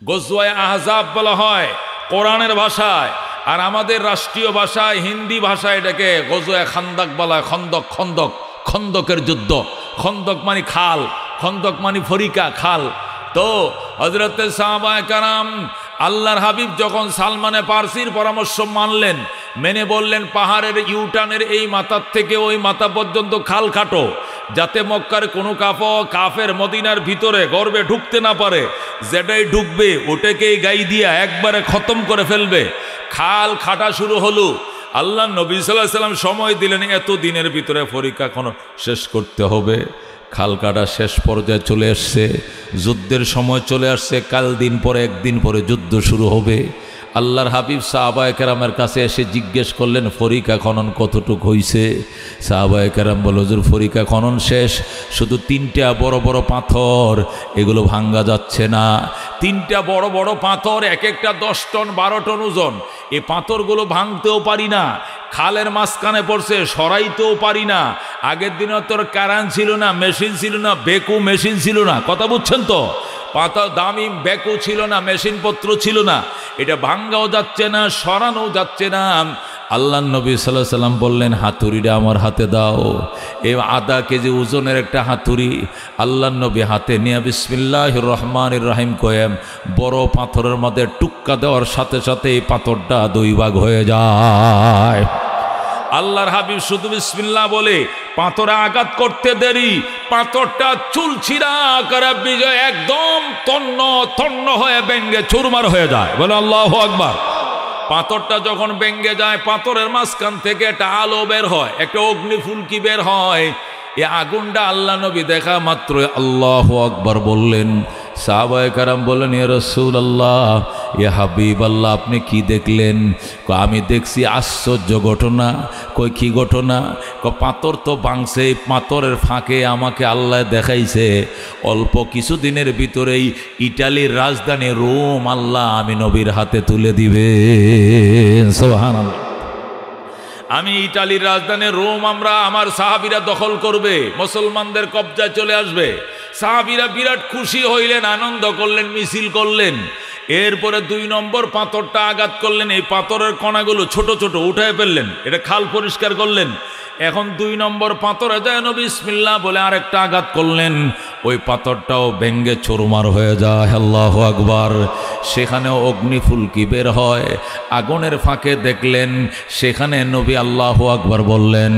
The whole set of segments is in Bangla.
গজওয়ায়ে আহজাব বলা হয় কোরআনের ভাষায়, আর আমাদের রাষ্ট্রীয় ভাষায় হিন্দি ভাষায় এটাকে গজওয়ায়ে খান্দাক বলা হয়। খন্দক খন্দক খন্দকের যুদ্ধ। খন্দক মানে খাল, খন্দক মানে ফরিকা খাল। তো হযরতে সাহাবায়ে কেরাম আল্লাহর হাবিব যখন সালমানে পারসির পরামর্শ মানলেন, মেনে বললেন পাহাড়ের ইউটার্নের এই মাথার থেকে ওই মাথা পর্যন্ত খাল কাটো, যাতে মক্কার কোনো কাফের মদিনার ভিতরে গর্বে ঢুকতে না পারে, যেটাই ঢুকবে ওটাকেই গাই দিয়া একবারে খতম করে ফেলবে। খাল খাটা শুরু হলো। আল্লাহ নবী সাল্লাল্লাহু আলাইহি সাল্লাম সময় দিলেন, এত দিনের ভিতরে পরীক্ষা এখনো শেষ করতে হবে। খাল কাটা শেষ পর্যায়ে চলে আসছে, যুদ্ধের সময় চলে আসছে। কাল দিন পরে একদিন পরে যুদ্ধ শুরু হবে। আল্লাহর হাবিব সাহাবায়ে কেরামের কাছে এসে জিজ্ঞেস করলেন, ফরিকা খনন কতটুক হইছে? সাহাবায়ে কেরাম বলল, হুজুর ফরিকা খনন শেষ, শুধু 3টা বড় বড় পাথর, এগুলো ভাঙ্গা যাচ্ছে না। 3টা বড় বড় পাথর, এক একটা 10 টন 12 টন ওজন। এই পাথরগুলো ভাঙতেও পারি না, খালের মাঝখানে পড়ছে, সরাইতেও পারি না। আগের দিনে তোর কারেন্ট ছিল না, মেশিন ছিল না, বেকু মেশিন ছিল না, কথা বুঝছেন তো? পাথর দামি বেকু ছিল না, মেশিনপত্র ছিল না, এটা ভাঙ্গাও যাচ্ছে না, সরানো যাচ্ছে না। আল্লাহ নবী সাল্লাল্লাহু আলাইহি সাল্লাম বললেন, হাতুড়িটা আমার হাতে দাও। এই 1/2 কেজি ওজনের একটা হাতুড়ি আল্লাহ নবী হাতে নিয়ে বিসমিল্লাহির রহমানির রহিম কয়ে বড় পাথরের মধ্যে টুক্কা দেওয়ার সাথে সাথে এই পাথরটা 2 ভাগ হয়ে যায়। আল্লাহর হাবিব শুধু বিসমিল্লাহ বলে পাথরে আঘাত করতে দেরি, পাথরটা চুলছিড়া করে বিজয় একদম তন্ন তন্ন হয়ে ভেঙ্গে চুরমার হয়ে যায়। বলে আল্লাহু আকবার। পাথরটা যখন ভেঙ্গে যায়, পাথরের মাঝখান থেকে একটা আলো বের হয়, একটা অগ্নিফুলকি বের হয়। এই আগুনটা আল্লাহ নবী দেখা মাত্র আল্লাহু আকবার বললেন। সাহাবায়ে কেরাম বললেন, ইয়া রাসূলুল্লাহ, ইয়া হাবিবাল্লাহ, আপনি কি দেখলেন? আমি দেখছি আশ্চর্য ঘটনা। কই কি ঘটনা? পাথর তো ভাঙছে, পাথরের ফাঁকে আমাকে আল্লাহ দেখাইছে অল্প কিছুদিনের ভিতরেই ইটালির রাজধানী রোম আল্লাহ আমি নবীর হাতে তুলে দিবে। সুবহানাল্লাহ। আমি ইটালির রাজধানী রোম আমার সাহাবীরা দখল করবে, মুসলমানদের কবজায় চলে আসবে। সাহাবীরা বিরাট খুশি হইলেন, আনন্দ করলেন, মিছিল করলেন। এরপরে 2 নম্বর পাথরটা আঘাত করলেন, এই পাথরের কণাগুলো ছোট ছোট উঠায় ফেললেন, এটা খাল পরিষ্কার করলেন। এখন 2 নম্বর পাথরে যায় বিসমিল্লাহ বলে আরেকটা আঘাত করলেন, ওই পাথরটাও ভেঙ্গে চুরমার হয়ে যায়। আল্লাহু আকবার। সেখানেও অগ্নিফুলকি বের হয়। আগুনের ফাঁকে দেখলেন, সেখানে নবী আল্লাহু আকবার বললেন,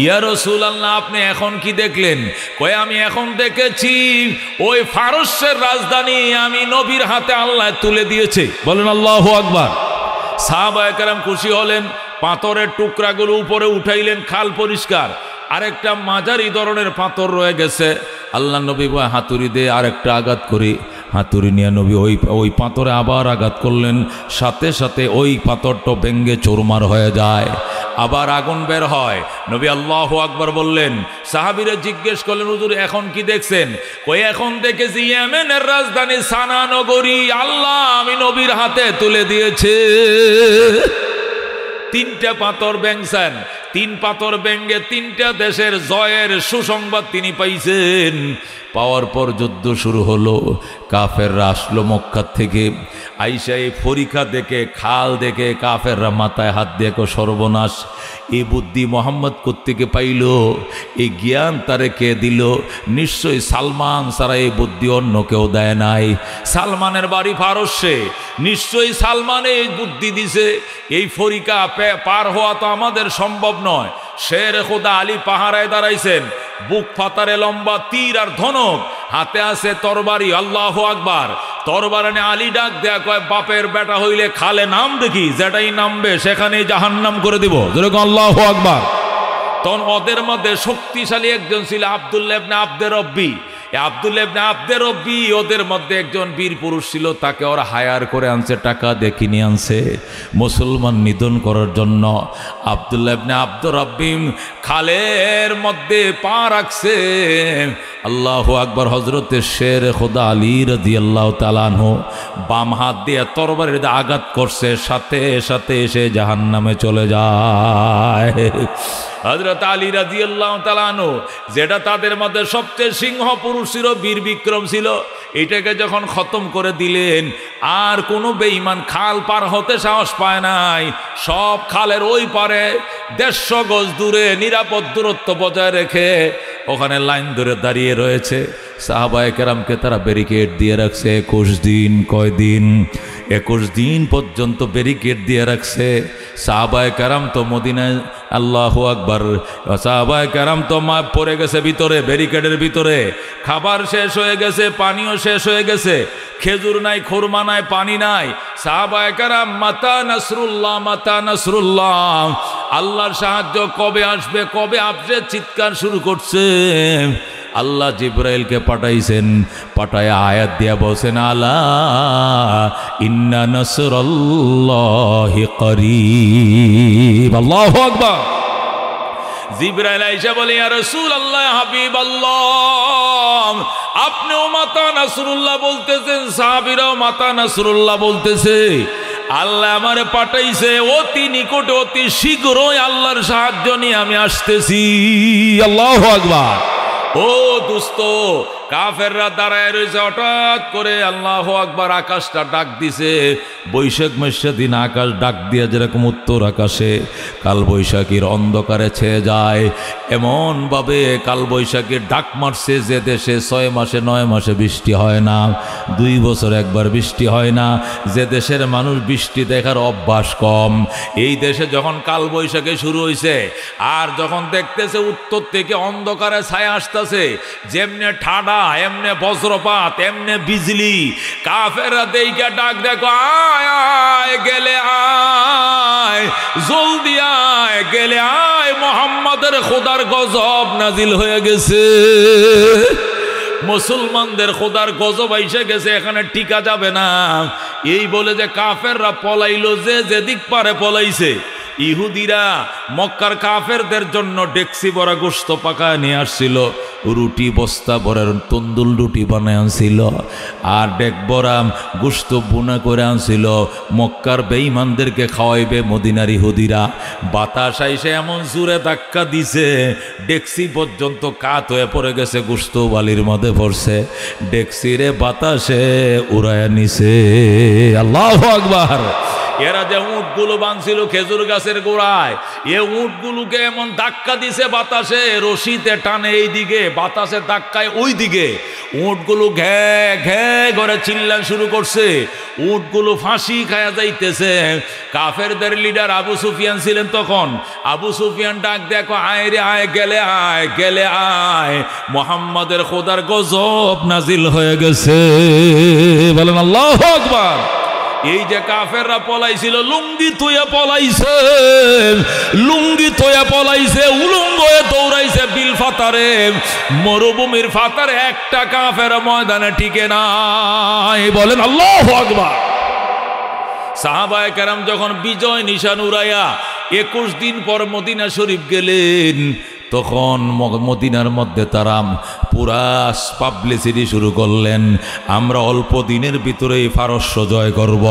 ইয়া রাসূলুল্লাহ, আপনি এখন কি দেখলেন? কয় আমি এখন দেখেছি ওই ফারসের রাজধানী আমি নবীর হাতে আল্লাহ তুলে দিয়েছে। বলেন আল্লাহু আকবার। সাহাবায়ে কেরাম খুশি হলেন, পাথরের টুকরাগুলো উপরে উঠাইলেন, খাল পরিষ্কার। আরেকটা মাঝারি ধরনের পাথর রয়ে গেছে। আল্লাহ নবী হাতুড়ি দিয়ে আরেকটা আঘাত করি। হাতুড়ি নিয়ে নবী ওই পাথরে আবার আঘাত করলেন, সাথে সাথে ওই পাথরটা ভেঙ্গে চুরমার হয়ে যায়। আবার আগুন বের হয়। নবী আল্লাহু আকবার বললেন। সাহাবীরা জিজ্ঞেস করলেন, হুজুর এখন কি দেখছেন? কই এখন দেখেছি ইয়েমেনের রাজধানী সানা নগরী আল্লাহ আমি নবীর হাতে তুলে দিয়েছে। 3টা পাথর ভেঙছেন। 3 পাথর ভেঙ্গে 3টা দেশের জয়ের সুসংবাদ তিনি পাইছেন। পাওয়ার পর যুদ্ধ শুরু হলো। কাফেররা আসলো মক্কা থেকে, আইসা এই ফরিকা দেখে, খাল দেখে কাফেররা মাথায় হাত দিয়ে সর্বনাশ। এই বুদ্ধি মোহাম্মদ কোত্থেকে পাইল? এই জ্ঞান তারে কে দিল? নিশ্চয়ই সালমান ছাড়া এই বুদ্ধি অন্য কেউ দেয় নাই। সালমানের বাড়ি ফারস্যে, নিশ্চয়ই সালমান এই বুদ্ধি দিছে। এই ফরিকা পার হওয়া তো আমাদের সম্ভব নয়। শের খোদা আলী পাহারায় দাঁড়াইছেন, বুক ফাতারে লম্বা তীর আর ধনুক, হাতে আছে তরবারি। আল্লাহু আকবার। তরবারে আলী ডাক দেয়া কয়, বাপের বেটা হইলে খালে নাম দেখি, যেটাই নামবে সেখানেই জাহান্নাম করে দিব। যেরকম আল্লাহু আকবার। তখন ওদের মধ্যে শক্তিশালী একজন ছিল আব্দুল্লাহ ইবনে আব্দে রব্বি। আব্দুল্লাহ ইবনে আব্দে রব্বি ওদের মধ্যে একজন বীর পুরুষ ছিল। তাকে ওরা হায়ার করে আনছে, টাকা দিয়ে কিনে আনছে মুসলমান নিধন করার জন্য। আব্দুল্লাহ ইবনে আব্দে রব্বি খালের মধ্যে পা রাখছে। আল্লাহু আকবার। হযরতে শের খোদা আলী রাদিয়াল্লাহু তাআলা আনহু বাম হাত দিয়ে তরবারির আঘাত করছে, সাথে সাথে সে জাহান্নামে চলে যায়। হযরত আলী রাদিয়াল্লাহু তাআলা আনহু যেটা তাদের মধ্যে সবচেয়ে সিংহ পুরুষ ছিল, বীর বিক্রম ছিল, এটাকে যখন খতম করে দিলেন আর কোনো বেঈমান খাল পার হতে সাহস পায় নাই। সব খালের ওই পারে 150 গজ দূরে নিরাপদ দূরত্ব বজায় রেখে ওখানে লাইন ধরে দাঁড়িয়ে রয়েছে। সাহাবায়ে কেরামকে তারা ব্যারিকেড দিয়ে রাখছে 21 দিন। কয়দিন? 21 দিন পর্যন্ত ব্যারিকেড দিয়ে রাখছে। সাহাবায়ে কেরাম তো মদিনায়, আল্লাহু আকবার, সাহাবায়ে কেরাম তো মা পড়ে গেছে ভিতরে, ব্যারিকেডের ভিতরে। খাবার শেষ হয়ে গেছে, পানিও শেষ হয়ে গেছে, খেজুর নাই, খুরমা নাই, পানি নাই। সাহাবায়ে কেরাম মাতা নাসরুল্লাহ, মাতা নাসরুল্লাহ, আল্লাহর সাহায্য কবে আসবে, কবে আসবে চিৎকার শুরু করছে। আল্লাহ জিবরাইলকে পাঠাইছেন, পাঠায় আয়াত দিয়া বলছেন আলা ইন্না নাসরাল্লাহি করিব। আল্লাহু আকবার। জিবরাইল আয়েশা বলে ইয়া রাসূলুল্লাহ, হাবিবাল্লাহ, আপনিও মাতা নাসরুল্লাহ বলতেছেন, সাহাবীরাও মাতা নাসরুল্লাহ বলতেছে। আল্লাহ আমারে পাঠাইছে, অতি নিকটে অতি শীঘ্রই আল্লাহর সাহায্য নিয়ে আমি আসতেছি। আল্লাহু আকবার। ও দোস্ত, কাফেররা দাঁড়ায় রয়েছে, হঠাৎ করে আল্লাহু আকবার আকাশটা ডাক দিছে। বৈশাখ মাসের দিন আকাশ ডাক দিয়ে যেরকম উত্তর আকাশে কালবৈশাখীর অন্ধকারে ছেয়ে যায়, এমনভাবে কালবৈশাখীর ডাক মারছে যে দেশে 6 মাসে 9 মাসে বৃষ্টি হয় না, 2 বছর একবার বৃষ্টি হয় না, যে দেশের মানুষ বৃষ্টি দেখার অভ্যাস কম, এই দেশে যখন কালবৈশাখী শুরু হয়েছে আর যখন দেখতেছে উত্তর থেকে অন্ধকারে ছায়া আসতেছে, যেমনে ঠাডা এমনে বজ্রপাত এমনে বিজলি, কাফেররা দেইকা ডাক দেখো, আয় আয় গেলে আয়, জলদি আয় গেলে আয়, মুহাম্মাদের খোদার গজব নাজিল হয়ে গেছে। মুসলমানদের খোদার গজব আইসা গেছে, এখানে টিকা যাবে না। এই বলে যে কাফেররা পলাইলো, যে যেদিক পারে পলাইছে। ইহুদিরা মক্কার কাফেরদের জন্য ডেক্সি ভরা গোশত পাকায় নিয়ে আসছিল, রুটি বস্তা ভরা তন্দুল রুটি বানায় আনছিল, আর ডেক ভরা গোশত বুনা করে আনছিল, মক্কার বেঈমানদেরকে খাওয়াইবে মদিনার ইহুদিরা। বাতাস আইসে এমন জোরে ধাক্কা দিছে, ডেক্সি পর্যন্ত কাত হয়ে পড়ে গেছে, গোশত বালির মধ্যে পড়ছে, ডেক্সিরে বাতাসে উড়াইয়া নিছে। আল্লাহু আকবার। এরা যে উটগুলো বাঁধছিল খেজুর গাছের গোড়ায়, এ উটগুলোকে এমন ধাক্কা দিছে বাতাসে, রশিতে টানে এইদিকে, বাতাসে ধাক্কায় ওই দিকে, উটগুলো ঘ্যা ঘ্যা করে চিল্লান শুরু করছে, উটগুলো ফাঁসি খায়া যাইতেছে। কাফেরদের লিডার আবু সুফিয়ান ছিলেন তখন। আবু সুফিয়ান ডাক দেখো, আয় রে আয়, গেলে আয়, গেলে আয়, মুহাম্মাদের খোদার গজব নাজিল হয়ে গেছে। বলেন আল্লাহু আকবার। এই যে কাফেররা পলাইছিল, লুঙ্গি তুইয়া পলাইছে, লুঙ্গি তোয়া পলাইছে, উলঙ্গ হয়ে দৌড়াইছে বিল ফাতারে, মরুভূমির ফাতারে, একটা কাফের ময়দানে টিকে নাই। বলেন আল্লাহু আকবার। সাহাবায়ে কেরাম যখন বিজয় নিশান উড়াইয়া 21 দিন পর মদিনা শরীফ গেলেন, তখন মদিনার মধ্যে তারা পুরা পাবলিসিটি শুরু করলেন, আমরা অল্প দিনের ভিতরে পারস্য জয় করব,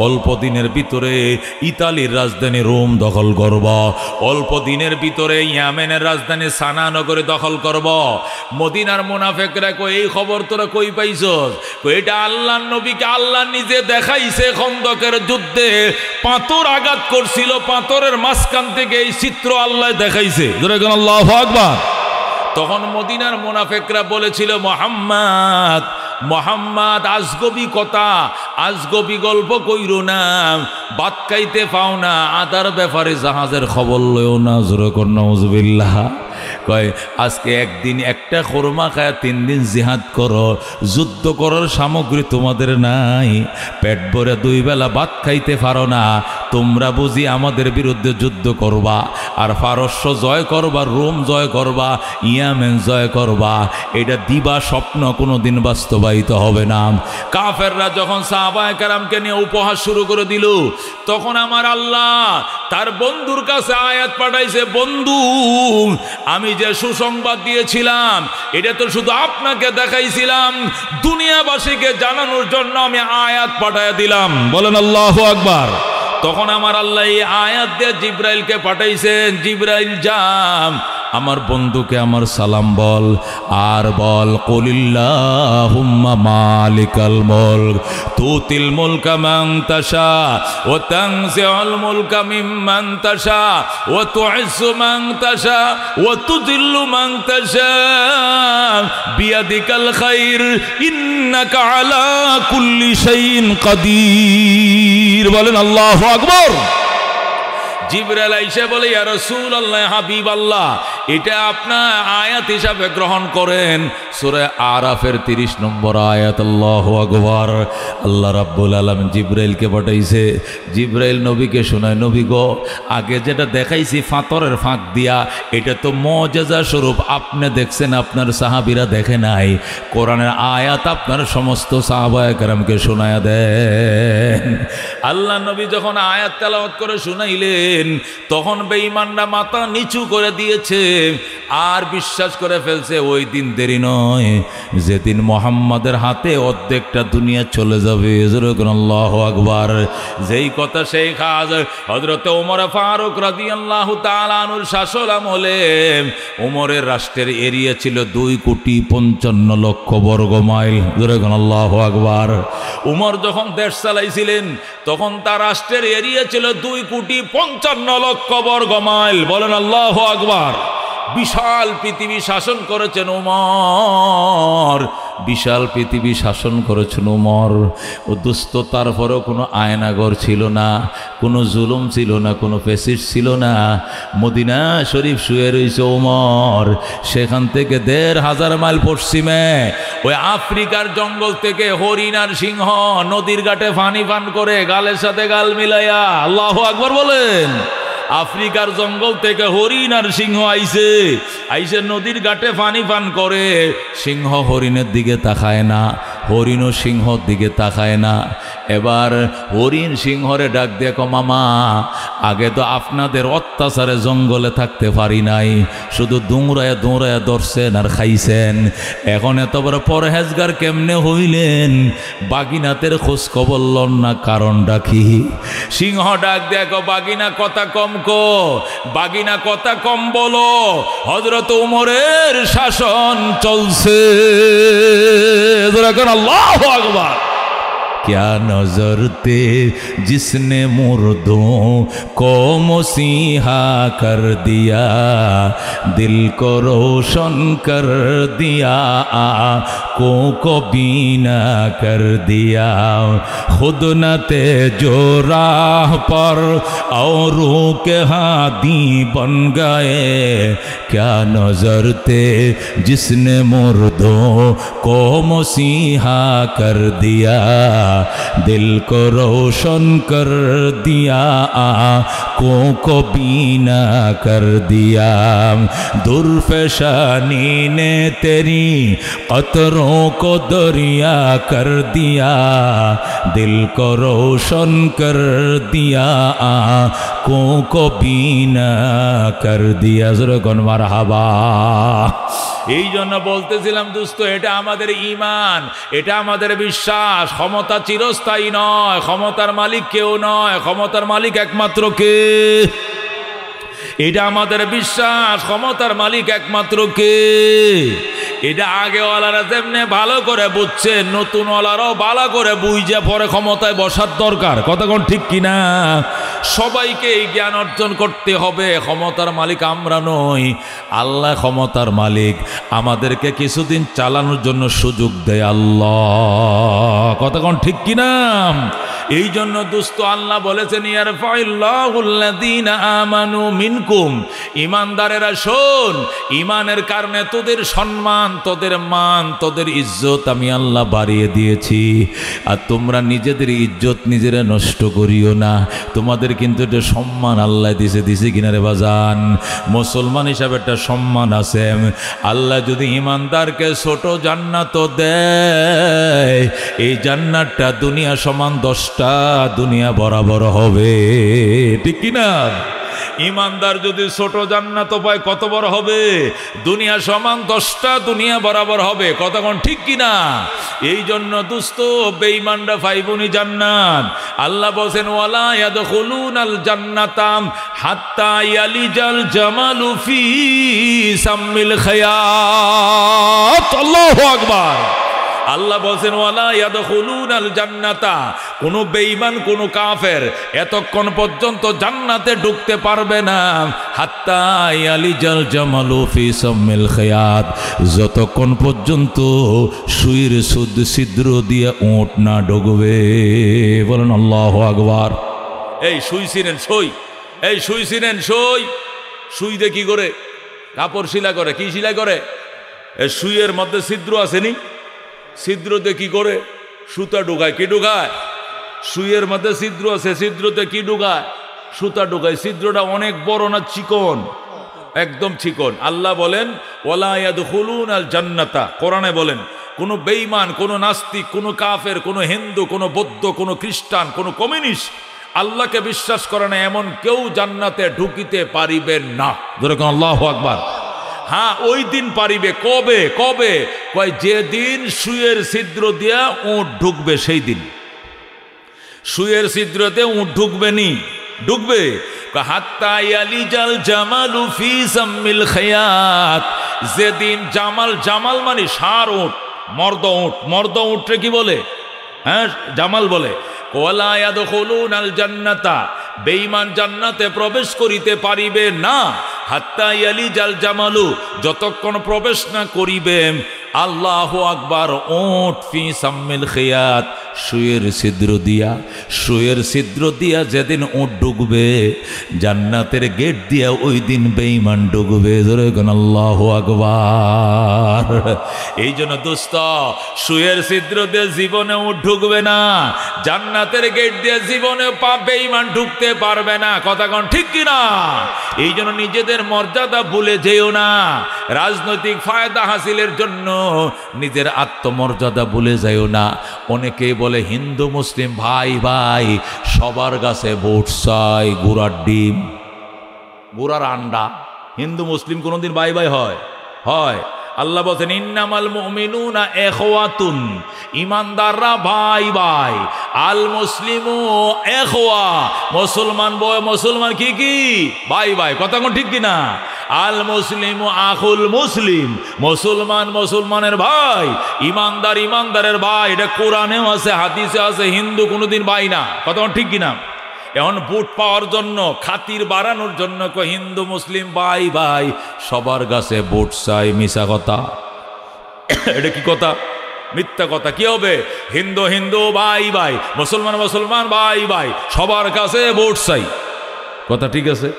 অল্প দিনের ভিতরে ইতালির রাজধানী রোম দখল করব, অল্প দিনের ভিতরে ইয়েমেনের রাজধানী সানা নগরে দখল করব। মদিনার মুনাফিকরা কই, এই খবর তোরা কই পাইছস? কই, এটা আল্লাহর নবীকে আল্লাহ নিজে দেখাইছে। খন্দকের যুদ্ধে পাথর আঘাত করছিল, পাথরের মাঝখান থেকে এই চিত্র আল্লাহ দেখাইছে। আল্লাহু আকবার। তখন মদিনার মুনাফিকরা বলেছিল, মুহাম্মদ মোহাম্মদ আজগবি কথা, আজগবি গল্প কইরো না, ভাত খাইতে পাও না, আদার ব্যাপারে জাহাজের খবর লইও না। জোরে কর নাউজুবিল্লাহ। কয়, আজকে একদিন একটা খোরমা খায় 3 দিন জিহাদ করো, যুদ্ধ করার সামগ্রী তোমাদের নাই, পেট ভরে 2 বেলা ভাত খাইতে পারো না, তোমরা বুঝি আমাদের বিরুদ্ধে যুদ্ধ করবা, আর পারস্য জয় করবা, রোম জয় করবা, ইয়েমেন জয় করবা, এটা দিবা স্বপ্ন, কোনোদিন বাস্তবায়িত হবে না। কাফেররা যখন সাহাবায়ে কেরামকে নিয়ে উপহাস শুরু করে দিল, তখন আমার আল্লাহ তার বন্ধুর কাছে আয়াত পাঠাইছে, বন্ধু আমি যে সুসংবাদ দিয়েছিলাম এটা তো শুধু আপনাকে দেখাইছিলাম, দুনিয়াবাসীকে জানানোর জন্য আমি আয়াত পাঠাইয়া দিলাম। বলেন আল্লাহু আকবার। তখন আমার আল্লাহ এই আয়াত দিয়ে জিব্রাইলকে পাঠাইছেন, জিব্রাইল যাম আমার বন্ধুকে আমার সালাম বল, আর বল কুলিল্লাহুম্মা মালিকাল মুলক তুতিল মুলকা মান তাশা ওয়া তানজিউল মুলকা মিম্মান তাশা ওয়া তুইজ্জু মান তাশা ওয়া তুযিল্লু মান তাশা বিয়াদিকাল খায়র ইন্নাকা আলা কুল্লি শাইইন কাদির। বলেন আল্লাহু আকবার। জিবরাইল আইসা বলে, ইয়া রাসূলুল্লাহ, হাবিব আল্লাহ, এটা আপনার আয়াত হিসাবে গ্রহণ করেন। সূরা আরাফের 30 নম্বর আয়াত। আল্লাহু আকবার। আল্লাহ রাব্বুল আলামিন জিবরাইলকে পাঠাইছে। জিবরাইল নবীকে শোনায়, নবী গো, আগে যেটা দেখাইছি ফাতরের ফাঁক দিয়া, এটা তো মুজিজা স্বরূপ আপনি দেখছেন, আপনার সাহাবীরা দেখে নাই। কোরআনের আয়াত আপনার সমস্ত সাহাবায়ে কেরামকে শোনায়া দেন। আল্লাহ নবী যখন আয়াত তেলাওয়াত করে শুনাইলেন, তখন বেঈমানরা মাথা নিচু করে দিয়েছে আর বিশ্বাস করে ফেলছে ওই দিন দেরি নয় যেদিন মুহাম্মাদের হাতে অর্ধেকটা দুনিয়া চলে যাবে। আল্লাহু আকবার। যেই কথা সেই কাজ। হযরত ওমর ফারুক রাদিয়াল্লাহু তাআলা আনহুর শাসন আমলে ওমরের রাষ্ট্রের এরিয়া ছিল 2,55,00,000 বর্গ মাইল। আল্লাহু আকবার। ওমর যখন দেশ চালাইছিলেন তখন তার রাষ্ট্রের এরিয়া ছিল 2,55,00,000 বর্গ মাইল। বলেন আল্লাহু আকবার। বিশাল পৃথিবী শাসন করেছেন ওমর, বিশাল পৃথিবী শাসন করেছেন ওমর। ও দুস্থ, তারপরেও কোনো আয়নাগর ছিল না, কোনো জুলুম ছিল না, কোনো ফেসিস ছিল না। মদিনা শরীফ শুয়ে রয়েছে ওমর, সেখান থেকে 1,500 মাইল পশ্চিমে ওই আফ্রিকার জঙ্গল থেকে হরিণ আর সিংহ নদীর ঘাটে পানি পান করে গালের সাথে গাল মিলাইয়া। আল্লাহু আকবার বলেন। আফ্রিকার জঙ্গল থেকে হরিণ আর সিংহ আইসে নদীর ঘাটে পানি পান করে। সিংহ হরিণের দিকে তাকায় না, হরিণও সিংহর দিকে তাকায় না। এবার হরিণ সিংহরে ডাক দেখো, মামা, আগে তো আপনাদের অত্যাচারে জঙ্গলে থাকতে পারি নাই, শুধু দৌড়ায় দৌড়ায় ধরছেন আর খাইছেন, এখন এত বড় পরহেজগার কেমনে হইলেন? বাগিনাতের খোঁজ খবর লন না, কারণটা কি? সিংহ ডাক দেখো, বাগিনা কথা কম কো, বাগিনা কথা কম বলো, হযরত ওমরের শাসন চলছে। আল্লাহু আকবার। क्या नजर थे जिसने मुर्दों को मसीहा कर दिया, दिल को रोशन कर दिया, आँखों को बीना कर दिया, खुद न थे जो राह पर औरों के हादी बन गए। क्या नजर थे जिसने मुर्दों को मसीहा कर दिया, दिल को रोशन कर दिया, आँखों को बीना कर दिया। दुर्फशानी ने तेरी कतरों को दरिया कर दिया, दिल को रोशन कर दिया, आँखों को बीना कर दिया। ज़रूर মারহাবা। এই জন্য বলতেছিলাম দোস্ত, এটা আমাদের ঈমান, এটা আমাদের বিশ্বাস। ক্ষমতা চিরস্থায়ী নয়, ক্ষমতার মালিক কেউ নয়, ক্ষমতার মালিক একমাত্র কে? এটা আমাদের বিশ্বাস। ক্ষমতার মালিক একমাত্র কে? এটা আগেওয়ালারা যেমনি ভালো করে বুঝছে, নতুনওয়ালারাও ভালো করে বুঝে পরে ক্ষমতায় বসার দরকার। কথা কোন ঠিক কিনা? সবাইকে এই জ্ঞান অর্জন করতে হবে, ক্ষমতার মালিক আমরা নই, আল্লাহ ক্ষমতার মালিক। আমাদেরকে কিছুদিন চালানোর জন্য সুযোগ দেয় আল্লাহ। কথা কোন ঠিক কিনা? এই জন্য দোস্ত আল্লাহ বলেছেন, ইয়ারফাইল্লাহুল্লাযীনা আমানু মিনকুম, ঈমানদারেরা শোন, ঈমানের কারণে তোদের সম্মান, তোদের মান, তোদের ইজ্জত আমি আল্লাহ বাড়িয়ে দিয়েছি। আর তোমরা নিজেদের ইজ্জত নিজেরা নষ্ট করিও না। তোমাদের কিন্তু একটা সম্মান আল্লাহ দিছে কিনারে বাজান? মুসলমান হিসাবে একটা সম্মান আছে। আল্লাহ যদি ঈমানদারকে ছোট জান্নাত দেয়, এই জান্নাতটা দুনিয়া সমান 10টা দুনিয়া বরাবর হবে। ঠিক কিনা? ইমানদার যদি ছোট জান্নাত পায় কত বড় হবে? দুনিয়া সমান 10টা দুনিয়া বরাবর হবে। কতক্ষণ ঠিক কিনা? এই জন্য দোস্ত বেঈমানরা পাইবনি জান্নাত। আল্লাহ বলেন ওয়ালা ইয়াদখুলুনাল জান্নাতাম হাত্তা ইয়ালিজাল জামালু ফি সাম্মিল খায়াত। আল্লাহু আকবার। আল্লাহ বলছেন ওয়ালা ইয়াদখুলুনাল জান্নাতা, কোন বেঈমান কোন কাফের এতক্ষণ পর্যন্ত জান্নাতে ঢুকতে পারবে না হাত্তা ইয়ালিজাল জামালু ফি সাম্মিল খায়াত, যতক্ষণ পর্যন্ত সুইর ছিদ্র দিয়ে উট না ঢুকবে। বলেন আল্লাহু আকবার। এই সুই ছিলেন সই, এই সুই ছিলেন সই। সুই দিয়ে কি করে? কাপড় সিলাই করে। কি সিলাই করে? এই সুইয়ের মধ্যে ছিদ্র আসেনি, ছিদ্রতে কি করে? সুতা ঢুকায়। কি ঢুকায়? সুইয়ের মধ্যে ছিদ্র আছে, ছিদ্রতে কি ঢুকায়? সুতা ঢুকায়। ছিদ্রটা অনেক বড় না চিকন? একদম চিকন। আল্লাহ বলেন ওয়ালা ইয়াদখুলুনাল জান্নাতা, কোরআনে বলেন কোন বেঈমান, কোন নাস্তিক, কোন কাফের, কোন হিন্দু, কোন বৌদ্ধ, কোন খ্রিস্টান, কোন কমিউনিস্ট আল্লাহকে বিশ্বাস করে না এমন কেউ জান্নাতে ঢুকিতে পারিবে না। যেরকম আল্লাহু আকবার। হ্যাঁ, ওই দিন পারিবে। কবে? কবে? কয় যেদিন সুয়ের ছিদ্র দিয়া উট ঢুকবে সেই দিন। সুয়ের ছিদ্রতে উট ঢুকবে নি? ঢুকবে। হাত্তা ইয়ালিজাল জামালু ফি সাম্মিল খায়াত, যেদিন জামাল, জামাল মানে ষাঁড় উট, মর্দ উট। মর্দ উটরে কি বলে? হ্যাঁ, জামাল বলে। ওয়ালা ইয়াদখুলুনাল জান্নাতা, বেঈমান জান্নাতে প্রবেশ করিতে পারিবে না হাত্তা ইয়ালিজাল জামালু, যতক্ষণ প্রবেশ না করিবে আল্লাহু আকবার উট ফি সাম্মিল খায়াত, সুয়ের ছিদ্র দিয়া। সুয়ের ছিদ্র দিয়া যেদিন উট ঢুকবে জান্নাতের গেট দিয়া ওই দিন বেঈমান ঢুকবে। যেরকম আল্লাহু আকবার। এই জন্য দোস্ত সুয়ের ছিদ্র দিয়ে জীবনে উট ঢুকবে না, জান্নাতের গেট দিয়ে জীবনে বেঈমান ঢুকতে পারবে না। কথা কোন ঠিক কিনা? এই জন্য নিজেদের মর্যাদা ভুলে যেও না। রাজনৈতিক ফায়দা হাসিলের জন্য নিজের আত্মমর্যাদা ভুলে যাইও না। অনেকেই বলে হিন্দু মুসলিম ভাই ভাই সবার কাছে ভোট চাই, গুড়ার ডিম, গুড়ার আন্ডা। হিন্দু মুসলিম কোনোদিন ভাই ভাই হয়? হয়? আল্লাহ বলেন ইন্নামাল মুমিনুনা ইখওয়াতুন, ইমানদাররা ভাই ভাই। আল মুসলিমু ইখওয়া, মুসলমান বয় মুসলমান কি কি ভাই ভাই। কথা কোন ঠিক কিনা? আল মুসলিমু আখুল মুসলিম, মুসলমান মুসলমানের ভাই, ইমানদার ইমানদারের ভাই। এটা কোরআনেও আছে, হাদিসে আছে। হিন্দু কোনোদিন ভাই না। কথা কোন ঠিক কিনা? এখন ভোট পাওয়ার জন্য, খাতির বাড়ানোর জন্য হিন্দু মুসলিম ভাই ভাই সবার কাছে ভোট চাই। মিশা কথা। এটা কি কথা? মিথ্যা কথা। কি হবে? হিন্দু হিন্দু ভাই ভাই, মুসলমান মুসলমান ভাই ভাই সবার কাছে ভোট চাই। কথা ঠিক আছে?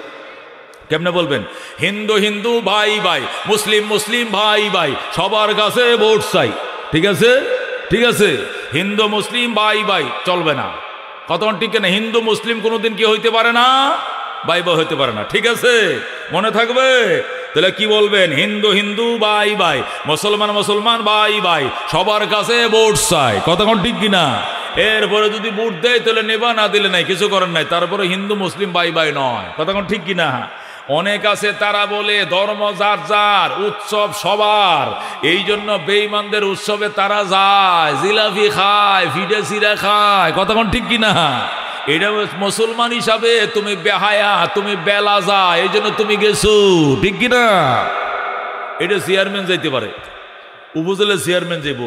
কেমনে বলবেন? হিন্দু হিন্দু ভাই ভাই, মুসলিম মুসলিম ভাই ভাই সবার কাছে ভোট চাই। ঠিক আছে? ঠিক আছে। হিন্দু মুসলিম ভাই ভাই চলবে না। কত ঠিক না? হিন্দু মুসলিম কোনোদিন কি হইতে পারে না? ভাই ভাই হইতে পারে না। ঠিক আছে? মনে থাকবে। তাহলে কি বলবেন? হিন্দু হিন্দু ভাই ভাই, মুসলমান মুসলমান ভাই ভাই সবার কাছে ভোট চাই। কতক্ষণ ঠিক কিনা? এরপরে যদি ভোট দেয় তাহলে নেবা, না দিলে নাই, কিছু করার নাই। তারপরে হিন্দু মুসলিম ভাই ভাই নয়। কতক্ষণ ঠিক কিনা? অনেক আছে তারা বলে ধর্ম যার যার, উৎসব সবার। এই জন্য বেঈমানদের উৎসবে তারা যায়, জিলাপি খায়, ফিডে সিরা খায়। কতক্ষণ ঠিক কিনা? এটা মুসলমান হিসাবে তুমি বেহায়া, তুমি বেলাজা, এই জন্য তুমি গেছো। ঠিক কিনা? এটা চেয়ারম্যান যাইতে পারে, উপজেলা চেয়ারম্যান যাব,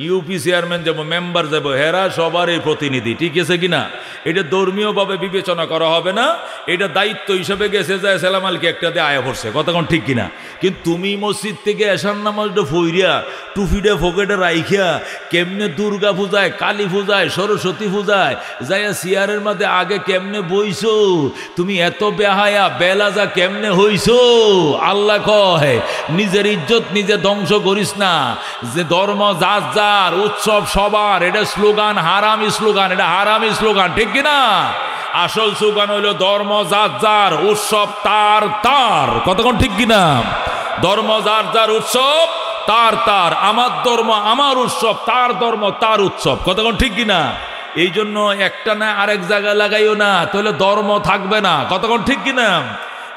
ইউপি চেয়ারম্যান যাব, মেম্বার যাব, হেরা সবারই প্রতিনিধি। ঠিক আছে কিনা? এটা ধর্মীয়ভাবে বিবেচনা করা হবে না। এটা দায়িত্ব হিসাবে গেছে যায় সালাম আলকে একটা দিয়ে আয়া পড়ছে। কতক্ষণ ঠিক কিনা? কিন্তু তুমি মসজিদ থেকে এসার নামাজটা ফইরিয়া টুফিটা ফকেটে রাইখিয়া কেমনে দুর্গা পূজায়, কালী পূজায়, সরস্বতী পূজায় যাইয়া চেয়ারের মধ্যে আগে কেমনে বইছো? তুমি এত বেহায়া বেলাজা কেমনে হইছো? আল্লাহ কয় নিজের ইজ্জত নিজে ধ্বংস করিস না। যে ধর্ম যার যার, উৎসব সবার, এটা স্লোগান হারামি স্লোগান। এটা হারামি স্লোগান। ঠিক কিনা? আসল স্লোগান হইল ধর্ম যার যার, উৎসব তার তার। কতক্ষণ ঠিক কিনা? ধর্ম যার যার, উৎসব তার তার। আমার ধর্ম আমার উৎসব, তার ধর্ম তার উৎসব। কতক্ষণ ঠিক কিনা? এই জন্য একটা না আরেক জায়গায় লাগাইও না, তাহলে ধর্ম থাকবে না। কতক্ষণ ঠিক কিনা?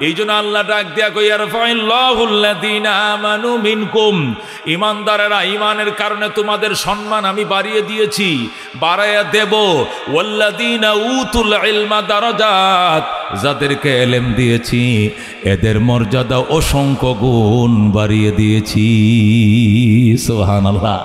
এই জন্য আল্লাহ ডাক দিয়া কই ইয়ারফাইল্লাহুল্লাযীনা আমানু মিনকুম, ঈমানদারেরা ঈমানের কারণে তোমাদের সম্মান আমি বাড়িয়ে দিয়েছি, বাড়াইয়া দেব। ওয়াল্লাযীনা উতুল ইলমা দারাজাত, যাদেরকে ইলম দিয়েছি এদের মর্যাদা অসংখ্য গুণ বাড়িয়ে দিয়েছি। সুবহানাল্লাহ।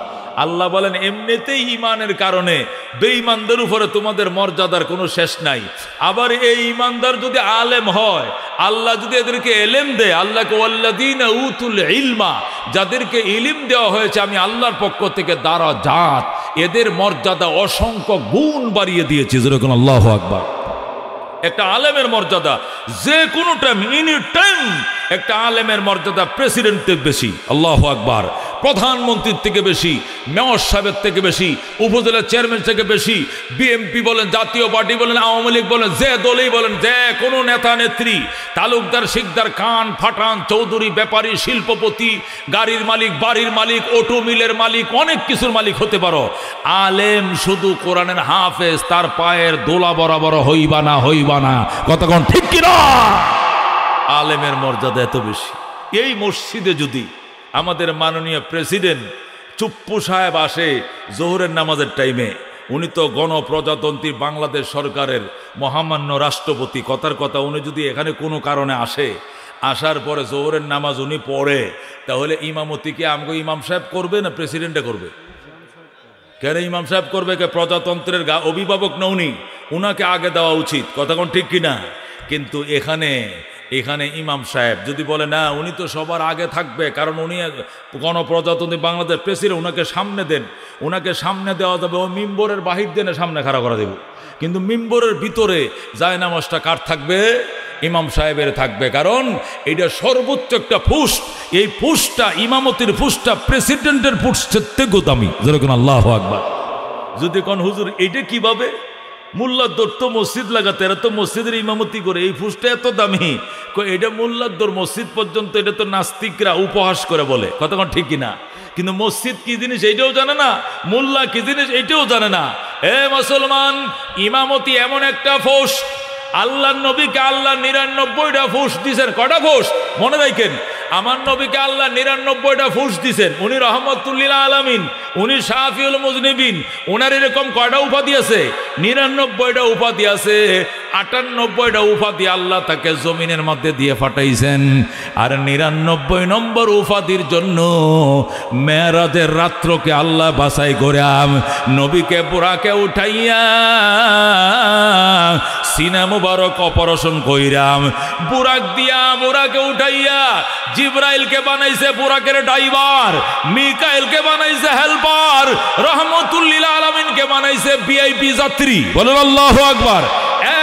আল্লাহ বলেন এমনিতেই ঈমানের কারণে বেঈমানদের উপরে তোমাদের মর্যাদার কোনো শেষ নাই। আবার এই ঈমানদার যদি আলেম হয়, আল্লাহ যদি এদেরকে ইলম দেয়, আল্লাহকে ওয়াল্লাযীনা উতুল ইলমা, যাদেরকে ইলম দেওয়া হয়েছে আমি আল্লাহর পক্ষ থেকে দারাজাত, এদের মর্যাদা অসংখ্য গুণ বাড়িয়ে দিয়েছি। যেরকম আল্লাহু আকবার। একটা আলেমের মর্যাদা যে কোনো টাইম, এনি টাইম একটা আলেমের মর্যাদা প্রেসিডেন্টের বেশি, আল্লাহু আকবার, প্রধানমন্ত্রীর থেকে বেশি, মেয়র সাহেবের থেকে বেশি, উপজেলা চেয়ারম্যান থেকে বেশি, বিএনপি বলেন, জাতীয় পার্টি বলেন, আওয়ামী লীগ বলেন, যে দলেই বলেন, যে কোনো নেতা নেত্রী, তালুকদার, শিকদার, খান, ফাটান, চৌধুরী, ব্যাপারী, শিল্পপতি, গাড়ির মালিক, বাড়ির মালিক, অটো মিলের মালিক, অনেক কিছুর মালিক হতে পারো, আলেম শুধু কোরআনের হাফেজ, তার পায়ের দোলা বরাবর হইবা না, হইবা না। কতক্ষণ ঠিক কিনা? আলেমের মর্যাদা এত বেশি। এই মসজিদে যদি আমাদের মাননীয় প্রেসিডেন্ট চুপ্পু সাহেব আসে জোহরের নামাজের টাইমে, উনি তো গণপ্রজাতন্ত্রী বাংলাদেশ সরকারের মহামান্য রাষ্ট্রপতি, কথার কথা, উনি যদি এখানে কোনো কারণে আসে, আসার পরে জোহরের নামাজ উনি পড়ে, তাহলে ইমামতি কি আমগো ইমাম সাহেব করবে না প্রেসিডেন্টে করবে? কেন ইমাম সাহেব করবে? কে প্রজাতন্ত্রের অভিভাবক না উনি? উনাকে আগে দেওয়া উচিত। কতক্ষণ ঠিক কিনা? কিন্তু এখানে ইমাম সাহেব যদি বলে না, উনি তো সবার আগে থাকবে, কারণ উনি গণপ্রজাতন্ত্রী বাংলাদেশ প্রেসিডেন্ট, ওনাকে সামনে দেন, ওনাকে সামনে দেওয়া যাবে, ও মিম্বরের বাহির দেনে সামনে খাড়া করা দেব। কিন্তু মিম্বরের ভিতরে জায়নামাজটা কার থাকবে? ইমাম সাহেবের থাকবে, কারণ এটা সর্বোচ্চ একটা পোস্ট। এই পোস্টটা, ইমামতির পোস্টটা প্রেসিডেন্টের পোস্টের থেকেও দামি। যেরকম আল্লাহু আকবার। যদি কোন হুজুর এইটা কিভাবে মোল্লার দৌড় তো মসজিদ লাগাতে, এরা তো মসজিদের ইমামতি করে, এই ফুসটা এত দামি, এটা মোল্লার দৌড় মসজিদ পর্যন্ত, এটা তো নাস্তিকরা উপহাস করে বলে। কতক্ষণ ঠিক কিনা? কিন্তু মসজিদ কি জিনিস এইটাও জানে না, মোল্লা কি জিনিস এইটাও জানে না। এ মুসলমান, ইমামতি এমন একটা ফোস, আল্লাহর নবীকে আল্লাহ 99টা ফুস দিয়েছেন। কটা ফুস মনে রাখেন? আমার নবীকে আল্লাহ 99টা ফুস দিয়েছেন। উনি রহমতুল্লিল আলামিন, উনি শাফিউল মুজনিবিন। ওনার এরকম কয়টা উপাধি আছে? 99টা উপাধি আছে। 98টা উপাধি আল্লাহ তাকে জমিনের মধ্যে দিয়ে পাঠাইছেন। আর 99 নম্বর উপাধির জন্য মেরাজের রাত্রকে আল্লাহ বাছাই করে নবীকে বুরাকে উঠাইয়া সিনা মুবারক অপারেশন কইরাম, বুরাক দিয়া বুরাকে উঠাইয়া জিব্রাইলকে বানাইছে বুরাকের ড্রাইভার, মিকাইলকে বানাইছে হেল্পার, রহমতুল্লিল আলামিনকে বানাইছে ভিআইপি যাত্রী। বলেন আল্লাহু আকবার।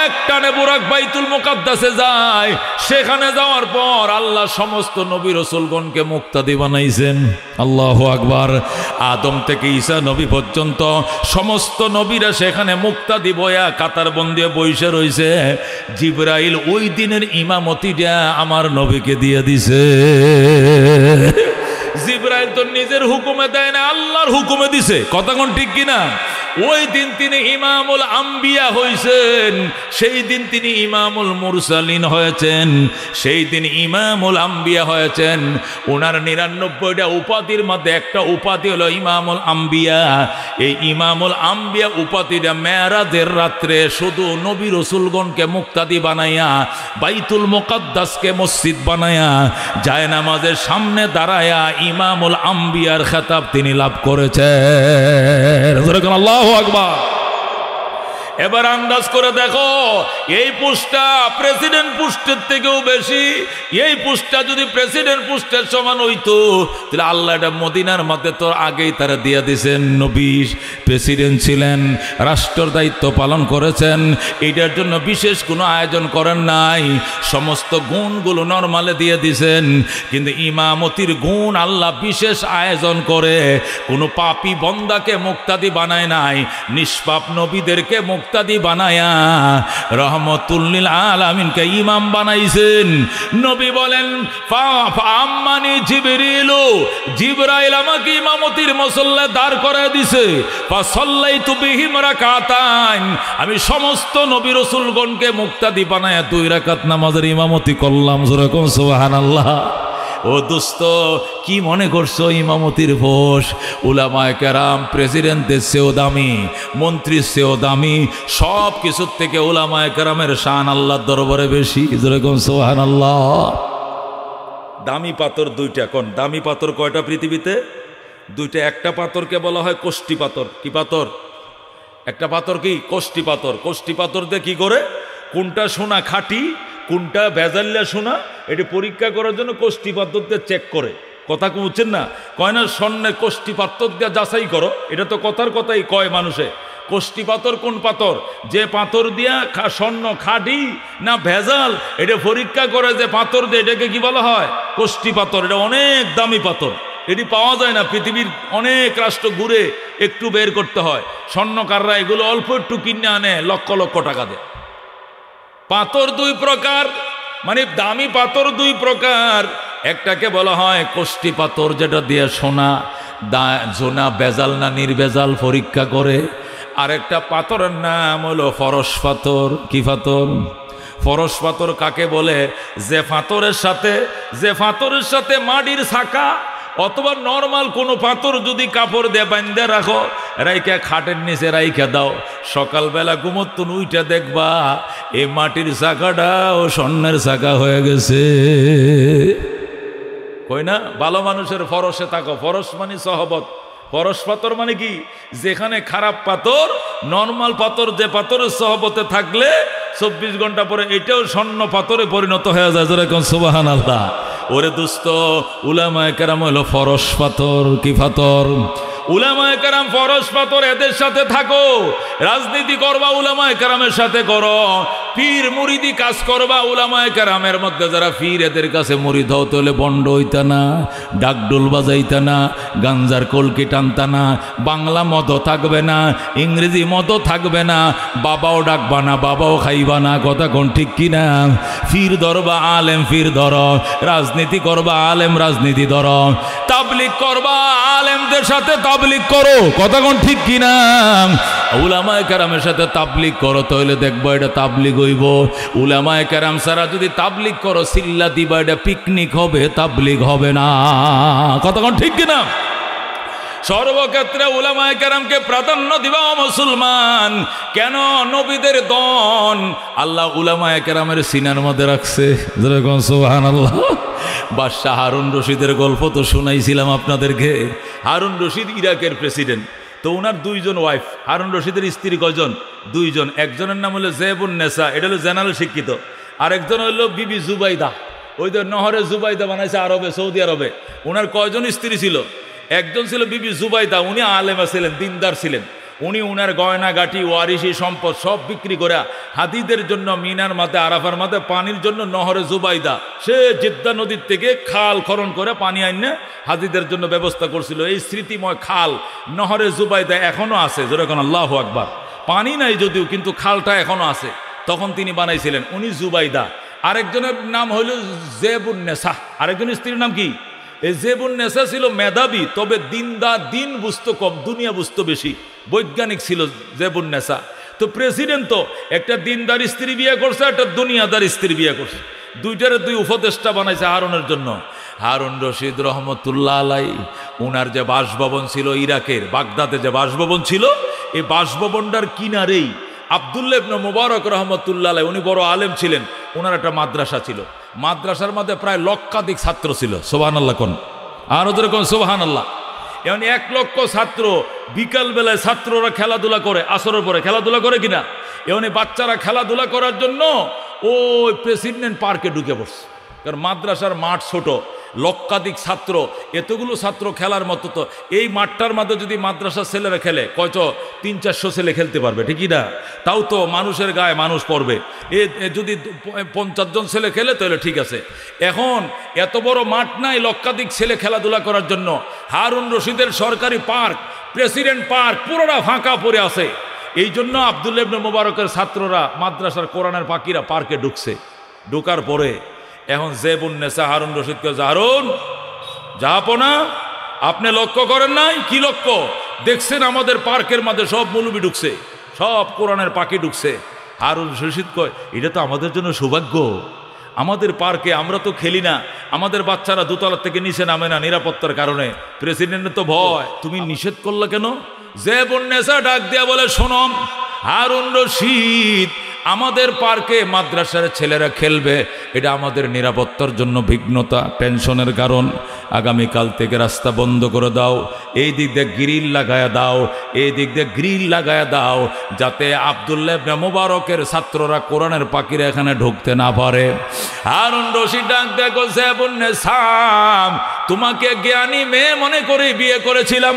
এক টানে বুরাক বাইতুল মুকাদ্দাসে যায়। সেখানে যাওয়ার পর আল্লাহ সমস্ত নবী রাসূলগণকে মুক্তাদি বানাইছেন। আল্লাহু আকবার। আদম থেকে ঈসা নবী পর্যন্ত সমস্ত নবীরা সেখানে মুক্তাদি বয়া কাতার বন্দী বইসে রইছে। জিবরাইল ওই দিনের ইমামতিটা আমার নবীকে দিয়ে দিছে। জিবরাইল তো নিজের হুকুমে দেয় না, আল্লাহর হুকুমে দিছে। কতক্ষণ ঠিক কিনা? ওই দিন তিনি ইমামুল আম্বিয়া হয়েছেন, সেই দিন তিনি ইমামুল মুরসালিন হয়েছেন, সেই দিন ইমামুল আম্বিয়া হয়েছেন। ওনার 99টা উপাধির মধ্যে একটা উপাধি হলো ইমামুল আম্বিয়া। এই ইমামুল আম্বিয়া উপাধিটা মেরাজের রাত্রে শুধু নবী রসুলগণকে মুক্তাদি বানাইয়া, বাইতুল মুকাদ্দাসকে মসজিদ বানাইয়া, জায়নামাজের সামনে দাঁড়ায়া ইমামুল আম্বিয়ার খেতাব তিনি লাভ করেছেন। আল্লাহু আকবার। এবার আন্দাজ করে দেখো, এই পোস্টটা প্রেসিডেন্ট পোস্টের থেকেও বেশি। এই পোস্টটা যদি প্রেসিডেন্ট পোস্টের সমান হইতো, তাহলে আল্লাহ এটা মদিনার মধ্যে তো আগেই তারা দিয়ে দিয়েছেন। নবী প্রেসিডেন্ট ছিলেন, রাষ্ট্রের দায়িত্ব পালন করেছেন, এইটার জন্য বিশেষ কোনো আয়োজন করেন নাই, সমস্ত গুণগুলো নরমালে দিয়ে দিয়েছেন। কিন্তু ইমামতির গুণ আল্লাহ বিশেষ আয়োজন করে কোনো পাপী বন্দাকে মুক্তাদি বানায় নাই, নিষ্পাপ নবীদেরকে মুক্তি মুক্তাদি বানায়া রহমতুল লিল আলামিনকে ইমাম বানাইছেন। নবী বলেন আম্মানি জিবরিলু, জিবরাইল আমাকে ইমামতির মুসল্লায় দাঁড় করায় দিছে। ফাসাল্লাইতু বিহিম রাকাতান, আমি সমস্ত নবী রাসূলগণকে মুক্তাদি বানায়া 2 রাকাত নামাজের ইমামতি করলাম। জোরে কোন সুবহানাল্লাহ। ও দোস্ত, কি মনে করছো ইমামতির পোষ? উলামায়ে কেরাম প্রেসিডেন্টের চেয়েও দামি, মন্ত্রীর চেয়েও দামি, সব কিছুর থেকে উলামায়ে কেরামের শান আল্লাহর দরবারে বেশি। যেরকম সুবহানাল্লাহ। দামি পাথর 2টা। কোন দামি পাথর কয়টা পৃথিবীতে? 2টা। একটা পাথরকে বলা হয় কোষ্টি পাথর। কি পাথর? একটা পাথর কি? কোষ্টি পাথর। কোষ্টি পাথর দিয়ে কি করে কোনটা সোনা খাঁটি কোনটা ভেজাল্লা সোনা এটি পরীক্ষা করার জন্য কোষ্টি পাথর দিয়ে চেক করে। কথা বুঝছেন না? কয় না স্বর্ণে কোষ্টি পাথর দিয়ে যাচাই করো, এটা তো কথার কথাই কয় মানুষে। কোষ্টি পাথর কোন পাথর? যে পাথর দিয়া স্বর্ণ খাঁটি না ভেজাল এটা পরীক্ষা করে যে পাথর দিয়ে, এটাকে কি বলা হয়? কোষ্টি পাথর। এটা অনেক দামি পাথর, এটি পাওয়া যায় না। পৃথিবীর অনেক রাষ্ট্র ঘুরে একটু বের করতে হয়। স্বর্ণকাররা এগুলো অল্প একটু কিনে আনে, লক্ষ লক্ষ টাকা দেয়। পাথর 2 প্রকার, মানে দামি পাথর 2 প্রকার। একটাকে বলা হয় কোষ্টি পাথর, যেটা দিয়ে সোনা সোনা বেজাল না নির্বেজাল পরীক্ষা করে। আরেকটা পাথরের নাম হলো ফরস পাথর। কি পাথর? ফরস পাথর কাকে বলে? যে পাথরের সাথে মাটির ছাকা অথবা নর্মাল কোনো পাথর যদি কাপড় দিয়ে বাঁধে রাখো, রাইখা খাটের নিচে রাইখা দাও, সকালবেলা ঘুমোতুন উইটা দেখবা এই মাটির চাকাটা ও স্বর্ণের চাকা হয়ে গেছে। কই না? ভালো মানুষের ফরসে থাকো। ফরস মানে সহবত। ফরস পাথর মানে কি? যেখানে খারাপ পাথর, নর্মাল পাথর, যে পাথরের সহবতে থাকলে 24 ঘন্টা পরে এটাও স্বর্ণ পাথরে পরিণত হয়ে যায়। যেরকম সুবহানাল্লাহ। ওরে দোস্ত, উলামায়ে কেরাম হলো ফরস পাথর। কি পাথর? উলামায়ে কেরাম ফরস পাথর, এদের সাথে থাকো। রাজনীতি করবা উলামায়ে কেরামের সাথে করো। পীর মুরিদি কাজ করবা উলামায়ে কেরামের মধ্যে যারা পীর, এদের কাছে মুরিদ হও, তাহলে বন্ড হইতা না, ডাকডোল বাজাইতা না, গাঞ্জার কলকি টানতা না, বাংলা মদও থাকবে না, ইংরেজি মদও থাকবে না, বাবাও ডাকবা না, বাবাও খাইবা না। কথা কোন ঠিক কিনা? পীর ধরবা, আলেম পীর ধর। রাজনীতি করবা, আলেম রাজনীতি ধর। তাবলিগ করবা, আলেমদের সাথে তাবলিগ করো। কথা কোন ঠিক কিনা? উলামায়ে কেরামের সাথে তাবলিগ করো, তাহলে দেখবো এটা তাবলিগ হইব। উলামায়ে কেরাম ছাড়া যদি তাবলিগ করো, সিল্লা দিবা, এটা পিকনিক হবে, তাবলিগ হবে না। কথা কোন ঠিক কিনা? সর্বক্ষেত্রে উলামায়ে কেরামকে প্রাধান্য দিবা মুসলমান। কেন? নবীদের দন আল্লাহ উলামায়ে কেরামের সিনার মধ্যে রাখছে। যেরকম সুবহানাল্লাহ। বাদশাহ হারুন রশিদের গল্প তো শোনাইছিলাম আপনাদেরকে। হারুন রশিদ ইরাকের প্রেসিডেন্ট। তো ওনার 2 জন ওয়াইফ। হারুন রশিদের স্ত্রী কয়জন? 2 জন। একজনের নাম হলো জেবুন নেসা, এটা হলো জেনারেল শিক্ষিত। আরেকজন হলো বিবি জুবাইদা, ওই তো নহরে জুবাইদা বানাইছে আরবে, সৌদি আরবে। ওনার কয়জন স্ত্রী ছিল? একজন ছিল বিবি জুবাইদা, উনি আলেমা ছিলেন, দিনদার ছিলেন। উনি উনার গয়নাগাটি, ওয়ারিসি সম্পদ সব বিক্রি করে হাদিদের জন্য মিনার মাঠে, আরাফার মাঠে পানির জন্য নহরে জুবাইদা, সে জিদ্দা নদীর থেকে খাল খনন করে পানি আইনে হাদিদের জন্য ব্যবস্থা করছিল। এই স্মৃতিময় খাল নহরে জুবাইদা এখনো আছে। যেরকম আল্লাহু আকবার। পানি নাই যদিও, কিন্তু খালটা এখনো আছে। তখন তিনি বানাইছিলেন, উনি জুবাইদা। আরেকজনের নাম হইল জেবুন নেসা। আরেকজন স্ত্রীর নাম কি? এই জেবুন নেসা ছিল মেধাবী, তবে দিন বুঝতো কম, দুনিয়া বুঝতো বেশি। বৈজ্ঞানিক ছিল জেবুন নেসা। তো প্রেসিডেন্ট তো একটা দিনদার স্ত্রী বিয়ে করছে, একটা দুনিয়াদার স্ত্রী বিয়ে করছে। 2টারে 2 উপদেষ্টা বানাইছে হারুনের জন্য। হারুন রশিদ রহমতুল্লাহ আলাই, উনার যে বাসভবন ছিল ইরাকের বাগদাদে, যে বাসভবন ছিল, এই বাসভবনটার কিনারেই আব্দুল্লাহ ইবনে মুবারক রহমতুল্লাহ আলাই, উনি বড় আলেম ছিলেন। ওনার একটা মাদ্রাসা ছিল। মাদ্রাসার মধ্যে প্রায় লক্ষাধিক ছাত্র ছিল। সুবহানাল্লাহ কোন? আর ওদের কোন সুবহানাল্লাহ। এমন 1 লক্ষ ছাত্র। বিকাল বেলায় ছাত্ররা খেলাধুলা করে, আসরের পরে খেলাধুলা করে কিনা, এমনি বাচ্চারা খেলাধুলা করার জন্য ওই প্রেসিডেন্ট পার্কে ঢুকে পড়ছে। কারণ মাদ্রাসার মাঠ ছোট, লক্ষাধিক ছাত্র, এতগুলো ছাত্র খেলার মতো তো এই মাঠটার মধ্যে যদি মাদ্রাসার ছেলেরা খেলে, কয়তো 300-400 ছেলে খেলতে পারবে, ঠিকই না? তাও তো মানুষের গায়ে মানুষ পড়বে। যদি 50 জন ছেলে খেলে তাহলে ঠিক আছে। এখন এত বড় মাঠ নাই লক্ষাধিক ছেলে খেলাধুলা করার জন্য। হারুন রশিদের সরকারি পার্ক, প্রেসিডেন্ট পার্ক পুরোটা ফাঁকা পড়ে আছে। এই জন্য আব্দুল্লাহ ইবনে মুবারকের ছাত্ররা মাদ্রাসার কোরআনের পাখিরা পার্কে ঢুকছে। ঢোকার পরে এখন জেবুন্নেসা হারুন রশিদকে, হারুন জাহাপনা, আপনি লক্ষ্য করেন নাই? কি লক্ষ্য দেখছেন? আমাদের পার্কের মধ্যে সব মৌলবি ঢুকছে, সব কোরআনের পাখি ঢুকছে। হারুন রশিদ কয়, এটা তো আমাদের জন্য সৌভাগ্য। আমাদের পার্কে আমরা তো খেলি না, আমাদের বাচ্চারা দোতলার থেকে নিচে নামে না নিরাপত্তার কারণে, প্রেসিডেন্টের তো ভয়, তুমি নিষেধ করলে কেন? জেবুন্নেসা ডাক দিয়া বলে, শোনো হারুন রশিদ, আমাদের পার্কে মাদ্রাসার ছেলেরা খেলবে, এটা আমাদের নিরাপত্তার জন্য বিঘ্নতা, টেনশনের কারণ। আগামীকাল থেকে রাস্তা বন্ধ করে দাও, এই দিক দিয়ে গ্রিল লাগায়া দাও, এই দিক দিয়ে গ্রিল লাগায়া দাও, যাতে আব্দুল্লাহ ইবনে মুবারকের ছাত্ররা কোরআনের পাখিরা এখানে ঢুকতে না পারে। হারুন রশিদ ডাক দেখো, জেবুন্নেসা, তোমাকে জ্ঞানী মেয়ে মনে করে বিয়ে করেছিলাম,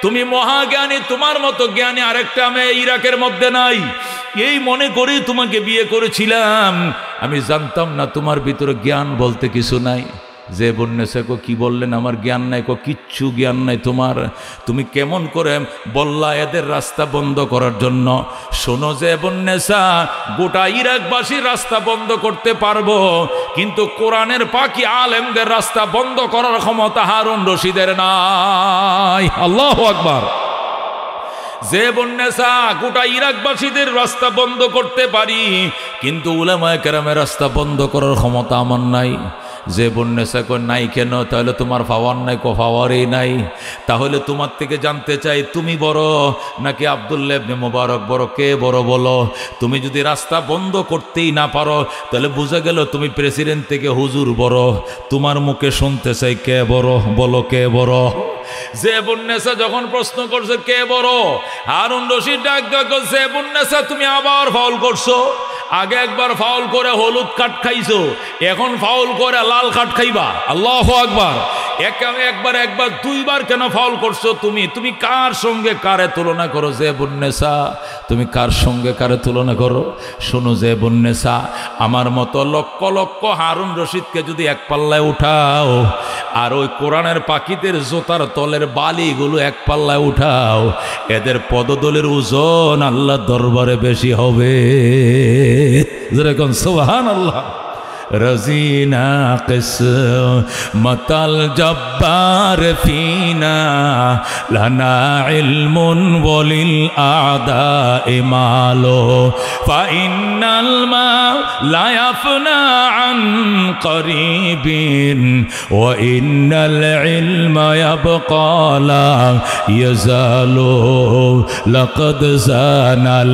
তুমি মহাজ্ঞানী, তোমার মতো জ্ঞানী আরেকটা মেয়ে ইরাকের মধ্যে নাই, এই মনে করেই তোমাকে বিয়ে করেছিলাম। আমি জানতাম না তোমার ভিতরে জ্ঞান বলতে কিছু নাই। জেবুন্নেসা কো, কি বললেন? আমার জ্ঞান নাই? কো, কিচ্ছু জ্ঞান নাই তোমার। তুমি কেমন করে বললা এদের রাস্তা বন্ধ করার জন্য? শোনো জেবুন্নেসা, গোটা ইরাকবাসীর রাস্তা বন্ধ করতে পারবো, কিন্তু কোরআনের পাখি আলেমদের রাস্তা বন্ধ করার ক্ষমতা হারুন রশিদের নাই। আল্লাহু আকবার। জেবুন্নেসা, গোটা ইরাকবাসীদের রাস্তা বন্ধ করতে পারি, কিন্তু উলামায়ে কেরামের রাস্তা বন্ধ করার ক্ষমতা আমার নাই। জেবুন্নেসা কয়, নাই কেন? তাহলে তোমার পাওয়ার নাই? কো, পাওয়ারই নাই। তাহলে তোমার থেকে জানতে চাই, তুমি বড় নাকি আব্দুল্লাহ ইবনে মুবারক বড়? কে বড় বলো? তুমি যদি রাস্তা বন্ধ করতেই না পারো, তাহলে বুঝা গেল তুমি প্রেসিডেন্ট থেকে হুজুর বড়। তোমার মুখে শুনতে চাই, কে বড়? বলো, কে বড়? জেবুন্নেসা যখন প্রশ্ন করছে কে বড়, হারুন রশিদ ডাক দেখো, জেবুন্নেসা তুমি আবার ফাউল করছো। আগে একবার ফাউল করে হলুদ কাঠ খাইছো, এখন ফাউল করে লাল কাঠ খাইবা। আল্লাহু আকবার। একবার দুইবার কেন ফাউল করছো? তুমি কার সঙ্গে কারে তুলনা করো? জেবুন্নেসা, তুমি কার সঙ্গে কারে তুলনা করো? শোনো জেবুন্নেসা, আমার মতো লক্ষ লক্ষ হারুন রশিদকে যদি এক পাল্লায় উঠাও, আর ওই কোরআনের পাখিদের জোতার তলের বালিগুলো এক পাল্লায় উঠাও, এদের পদদলের ওজন আল্লাহর দরবারে বেশি হবে। যেরকম সুবহানাল্লাহ। रज़ीना क़िस्मतल जब्बार फ़ीना लना इल्मुन वलिल आदाए मालो फ़इन्नल मा ला यफ़ना अन क़रीबिन व इन्नल इल्म यबक़ा ला यज़ालु लक़द ज़ानल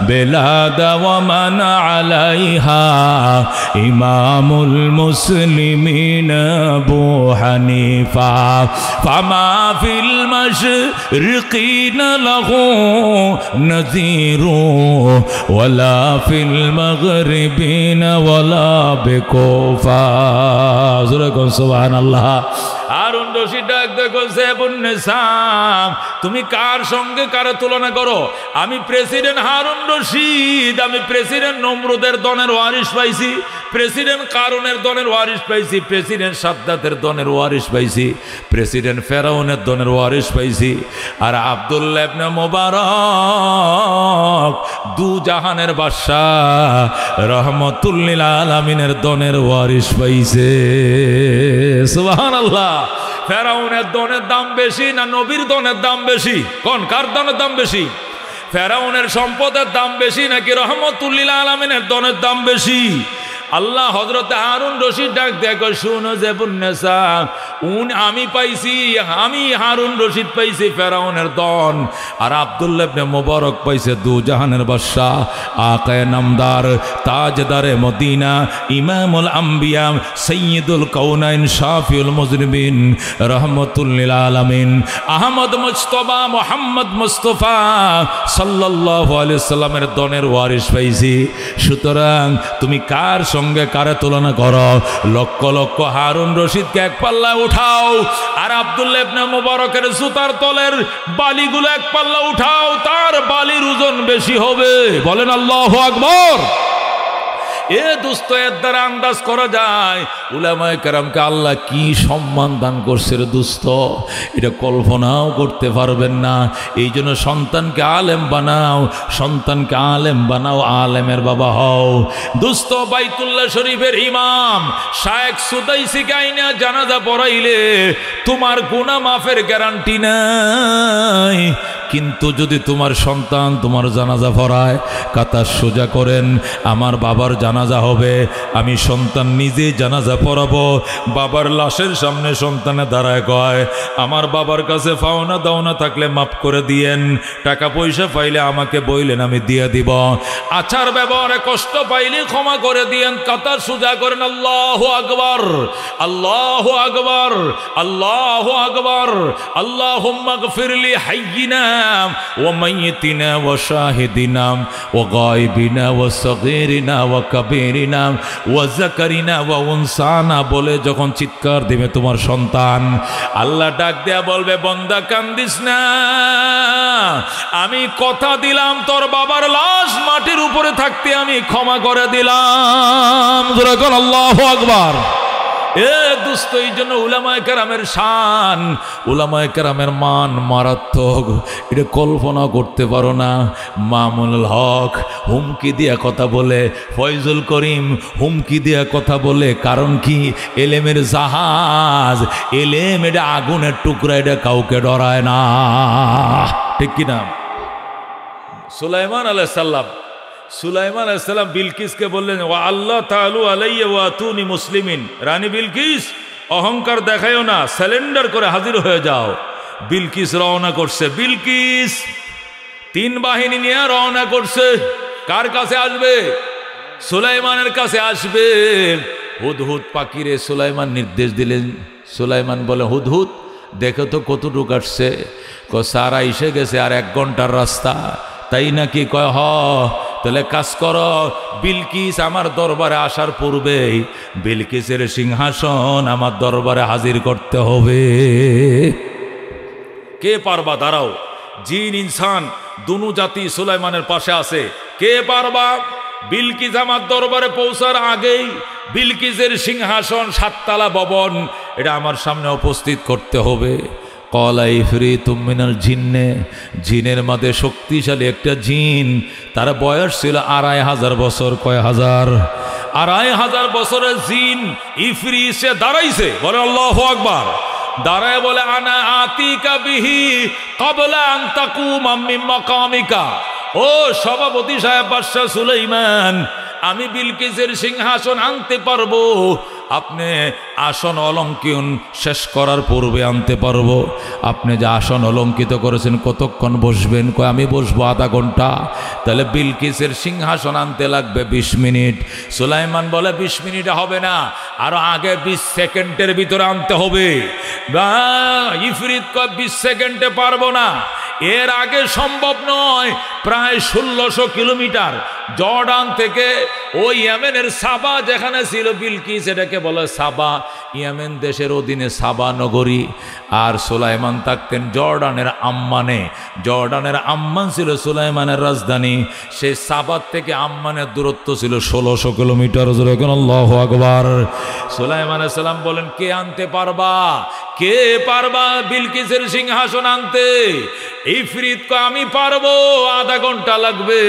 बिलाद व मन अलैहा इमामुल मुस्लिमीन अबू हनीफा फमा फिल मशरिकीन लहू नज़ीरू वला फिल मग़रिबीन वला बिकूफा। सुबहानल्लाह। হারুন রশিদ ডাক দেখো, জেবুন্নেসা, তুমি কার সঙ্গে কার তুলনা করো? আমি প্রেসিডেন্ট হারুন রশিদ, আমি প্রেসিডেন্ট নমরুদের দনের ওয়ারিশ পাইছি, প্রেসিডেন্ট কারুনের দনের ওয়ারিশ পাইছি, প্রেসিডেন্ট সাদ্দাতের দনের ওয়ারিশ পাইছি, প্রেসিডেন্ট ফেরাউনের দনের ওয়ারিশ পাইছি, আর আব্দুল্লাহ ইবনে মুবারক দু জাহানের বাদশাহ রহমতুল লিল আলামিনের দনের ওয়ারিশ পাইছে। সুবহানাল্লাহ। ফেরাউনের দনের দাম বেশি না নবীর দনের দাম বেশি? কোন কার দনের দাম বেশি? ফেরাউনের সম্পদের দাম বেশি নাকি রহমতুল লিল আলামিনের দনের দাম বেশি? আল্লাহ হযরত হারুন রশিদ ডাক দেখো, শুনো জেবুন্নেসা, আমি পাইছি, আমি হারুন রশিদ পাইছি ফেরাউনের দন, আর আব্দুল্লাহ ইবনে মুবারক পাইছে দু জাহানের বাদশা, আকায়ে নামদার, তাজদারে মদিনা, ইমামুল আম্বিয়া, সাইয়্যিদুল কাউনাইন, শাফিউল মুজরিমিন, রাহমাতুল লিল আলামিন, আহমদ মুজতবা মুহাম্মদ মুস্তাফা সাল্লাল্লাহু আলাইহি সাল্লামের দনের ওয়ারিশ পাইছি। সুতরাং তুমি কার সঙ্গে কারে তুলনা করো? লক্ষ লক্ষ হারুন রশিদকে এক পাল্লায় উঠাও, আর আব্দুল্লাহ ইবনে মুবারকের জুতার তলের বালিগুলো এক পাল্লা উঠাও, তার বালির ওজন বেশি হবে। বলেন আল্লাহু আকবার। এ দোস্ত, এর দ্বারা আন্দাজ করা যায় উলামায়ে কেরামকে আল্লাহ কি সম্মান দান করছে রে দোস্ত, এটা কল্পনাও করতে পারবেন না। এই জন্য সন্তানকে আলেম বানাও, সন্তানকে আলেম বানাও, আলেমের বাবা হও। দোস্ত, বাইতুল্লাহ শরীফের ইমাম শায়েখ সুদাইসিকে আইনা জানাজা পড়াইলে তোমার গুনাহ মাফের গ্যারান্টি নাই, কিন্তু যদি তোমার সন্তান তোমার জানাজা পড়ায়, কাতার সোজা করেন, আমার বাবার জানাজা হবে, আমি সন্তান নিজে জানাজা পড়াবো, বাবার লাশের সামনে সন্তানে দাঁড়ায় কয়, আমার বাবার কাছে পাওনা দাওনা থাকলে মাফ করে দিয়েন, টাকা পয়সা পাইলে আমাকে বইলেন আমি দিয়ে দিব, আচার ব্যবহারে কষ্ট পাইলে ক্ষমা করে দিয়েন, কাতার সোজা করেন, আল্লাহু আকবার, আল্লাহু আকবার, আল্লাহু আকবার, আল্লাহুম্মা গফিরলি হাইয়িনা ওয়া মাইয়িতিনা ওয়া শাহিদিনা ওয়া গায়বিনা ওয়া সগীরিনা ওয়া কাবীরিনা ওয়া যাকারিনা ওয়া উনসানা বলে যখন চিৎকার দিবে তোমার সন্তান, আল্লাহ ডাক দেয়া বলবে, বান্দা কান্দিস না, আমি কথা দিলাম তোর বাবার লাশ মাটির উপরে থাকতে আমি ক্ষমা করে দিলাম। জোরে বল আল্লাহু আকবার। এ দোস্ত, এই জন্য উলামায়ে কেরামের শান, উলামায়ে কেরামের মান মারাত্মক, এটা কল্পনা করতে পারো না। মামুনুল হক হুমকি দিয়া কথা বলে, ফয়জুল করিম হুমকি দিয়া কথা বলে, কারণ কি? এলেমের জাহাজ, এলেম এটা আগুনের টুকরা, এটা কাউকে ডরায় না, ঠিক কিনা? সুলাইমান আলাইহিস সালাম, সুলাইমান আলাইহিস সালাম বিলকিসকে বললেন, ওয়া আল্লাহ তাআলু আলাইয়া ওয়া আতুনি মুসলিমিন, রানী বিলকিস অহংকার দেখায়ও না, স্যালেন্ডার করে হাজির হয়ে যাও। বিলকিস রওনা করছে, বিলকিস 3 বাহিনী নিয়ে রওনা করছে। কার কাছে আসবে? সুলাইমানের কাছে আসবে। হুদহুদ পাখিরে সুলাইমান নির্দেশ দিলেন। সুলাইমান বলে, হুদহুদ দেখো তো কতটুকু আসছে। সারা এসে গেছে, আর 1 ঘন্টার রাস্তা, তাই নাকি? কয় হ, তাহলে কাজ করো, বিলকিস আমার দরবারে আসার পূর্বেই বিলকিসের সিংহাসন আমার দরবারে হাজির করতে হবে। কে পারবা? দাঁড়াও, জিন ইনসান দুনো জাতি সুলাইমানের পাশে আছে, কে পারবা? বিলকিস আমার দরবারে পৌঁছার আগেই বিলকিসের সিংহাসন 7 তলা ভবন, এটা আমার সামনে উপস্থিত করতে হবে। কলা ইফরিতুম মিনাল জিন্নে, জিনের মধ্যে শক্তিশালী একটা জিন, তার বয়স ছিল 2500 বছর। কয় হাজার? 2500 বছরের জিন ইফরিত সে দাঁড়াইছে, বলে আল্লাহু আকবার। দাঁড়ায় বলে, আনা আতিকা বিহি ক্বাবলা আন তাকুমা মিন মাকামিকা। ও সভাপতি সাহেব, বাদশা সুলাইমান, আমি বিলকিসের সিংহাসন আনতে পারবো, আপনি আসন অলঙ্করণ শেষ করার পূর্বে আনতে পারবো। আপনি যে আসন অলঙ্কিত করেছেন কতক্ষণ বসবেন? কয় আমি বসবো আধা ঘন্টা। তাহলে বিলকিসের সিংহাসন আনতে লাগবে 20 মিনিট। সুলাইমান বলে 20 মিনিটে হবে না, আরো আগে 20 সেকেন্ডের ভিতরে আনতে হবে। ইফরিত কয় 20 সেকেন্ডে পারবো না, এর আগে সম্ভব নয়। প্রায় 1600 কিলোমিটার জর্ডান থেকে ওই ইয়েমেনের সাবা যেখানে ছিল বিলকিস, এটাকে বলে সাবা, ইয়েমেন দেশের অধীনে সাবা নগরী। আর সুলাইমান থাকতেন জর্ডানের আম্মানে। জর্ডানের আম্মান ছিল সুলাইমানের রাজধানী। সেই সাবার থেকে আম্মানের দূরত্ব ছিল 1600 কিলোমিটার। আল্লাহু আকবার। সুলাইমান আলাইহিস সালাম বলেন, কে আনতে পারবা? কে পারবা বিলকিসের সিংহাসন আনতে? ইফরিত কয় আমি পারবো, আধা ঘন্টা লাগবে।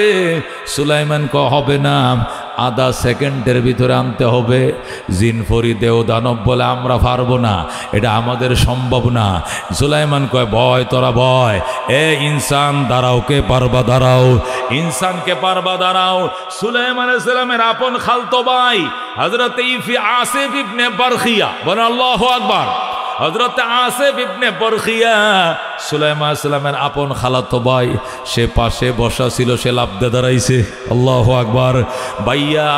সুলাইমান কয় হবে না, আধা সেকেন্ডের ভিতরে আনতে হবে। জিনফরি দেও দানব বলে আমরা পারবো না, এটা আমাদের সম্ভব না। সুলাইমান কয় ভয়, তোরা ভয়। এ ইনসান দাঁড়াও, কে পারবা দাঁড়াও, ইনসানকে পারবা দাঁড়াও। সুলাইমান আলাইহিস সালামের আপন খালতো ভাই হযরত আসিফ ইবনে বারখিয়া, বলেন আল্লাহু আকবার। হযরত আসিফ ইবনে বারখিয়া সুলাইমান আলাইহিস সালামের আপন খালাতো ভাই, সে পাশে বসা ছিল, সে লাফ দিয়ে দাঁড়াইছে। আল্লাহু আকবার। ভাইয়া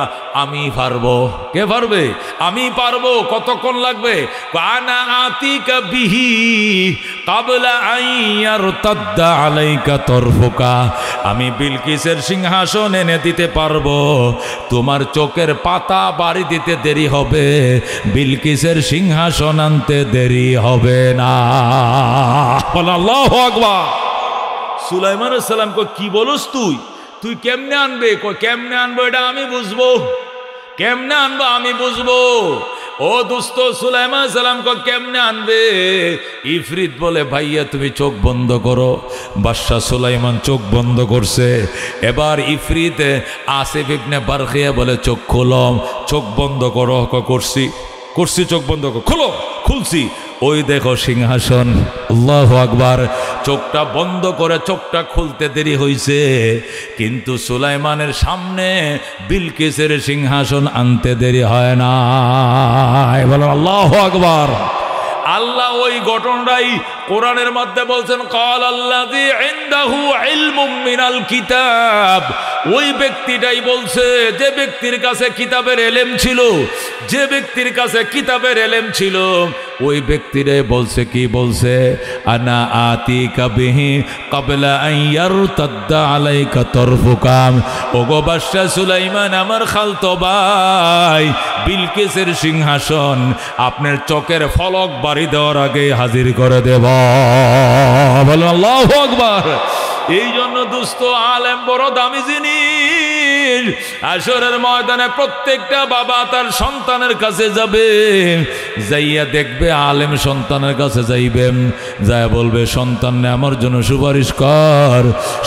আমি পারবো। কে পারবে? আমি পারবো। কতক্ষণ লাগবে? আনা আতিকা বিহি ক্বাবলা আন ইয়ারতাদ্দা আলাইকা তরফুকা। আমি বিলকিসের সিংহাসন এনে দিতে পারবো, তোমার চোখের পাতা বাড়ি দিতে দেরি হবে, বিলকিসের সিংহাসন আনতে দেরি হবে না। আল্লাহু আকবার। সুলাইমান আলাইহিস সালাম কই, কি বলস তুই? তুই কেমনে আনবে? কই কেমনে আনবো এটা আমি বুঝবো। কেমনে আনবো আমি বুঝবো। ও দোস্ত সুলাইমান সালাম কো কেমনে আনবে? ইফরিত বলে ভাইয়া তুমি চোখ বন্ধ করো। বাদশাহ সুলাইমান চোখ বন্ধ করছে। এবার ইফরিত আসিফ ইবনে বারখিয়া বলে চোখ খোলো। চোখ বন্ধ করো। করছি করছি, চোখ বন্ধ করো। খোলো। খুলছি। ওই দেখো সিংহাসন। আল্লাহু আকবার। চোখটা বন্ধ করে চোখটা খুলতে দেরি হয়েছে, কিন্তু সুলাইমানের সামনে বিলকিসের সিংহাসন আনতে দেরি হয় না। বলেন আল্লাহু আকবার। আল্লাহ ওই ঘটনাটাই কোরআনের মধ্যে বলছেন, ক্বাল আল্লাযী ইনদাহু ইলমুম মিনাল কিতাব। ওই ব্যক্তিটাই বলছে, যে ব্যক্তির কাছে কিতাবের ইলম ছিল, যে ব্যক্তির কাছে কিতাবের ইলম ছিল, ওই ব্যক্তিরাই বলছে, কি বলছে? আনা আতিকা বিহি ক্বাবলা আন ইয়ারতাদ্দা আলাইকা তরফুকা। ওগো বাদশা সুলাইমান, আমার খালতো ভাই বিলকিসের সিংহাসন আপনার চোখের ফলক বাড়ি দেওয়ার আগে হাজির করে দেব। বলেন আল্লাহু আকবার। এই জন্য দুস্থ আলেম বড় দামি জিনিস। আসরের ময়দানে প্রত্যেকটা বাবা তার সন্তানের কাছে যাবে, যাইয়া দেখবে আলেম সন্তানের কাছে যাইবেন, যায় বলবে সন্তান আমার জন্য সুপারিশ কর।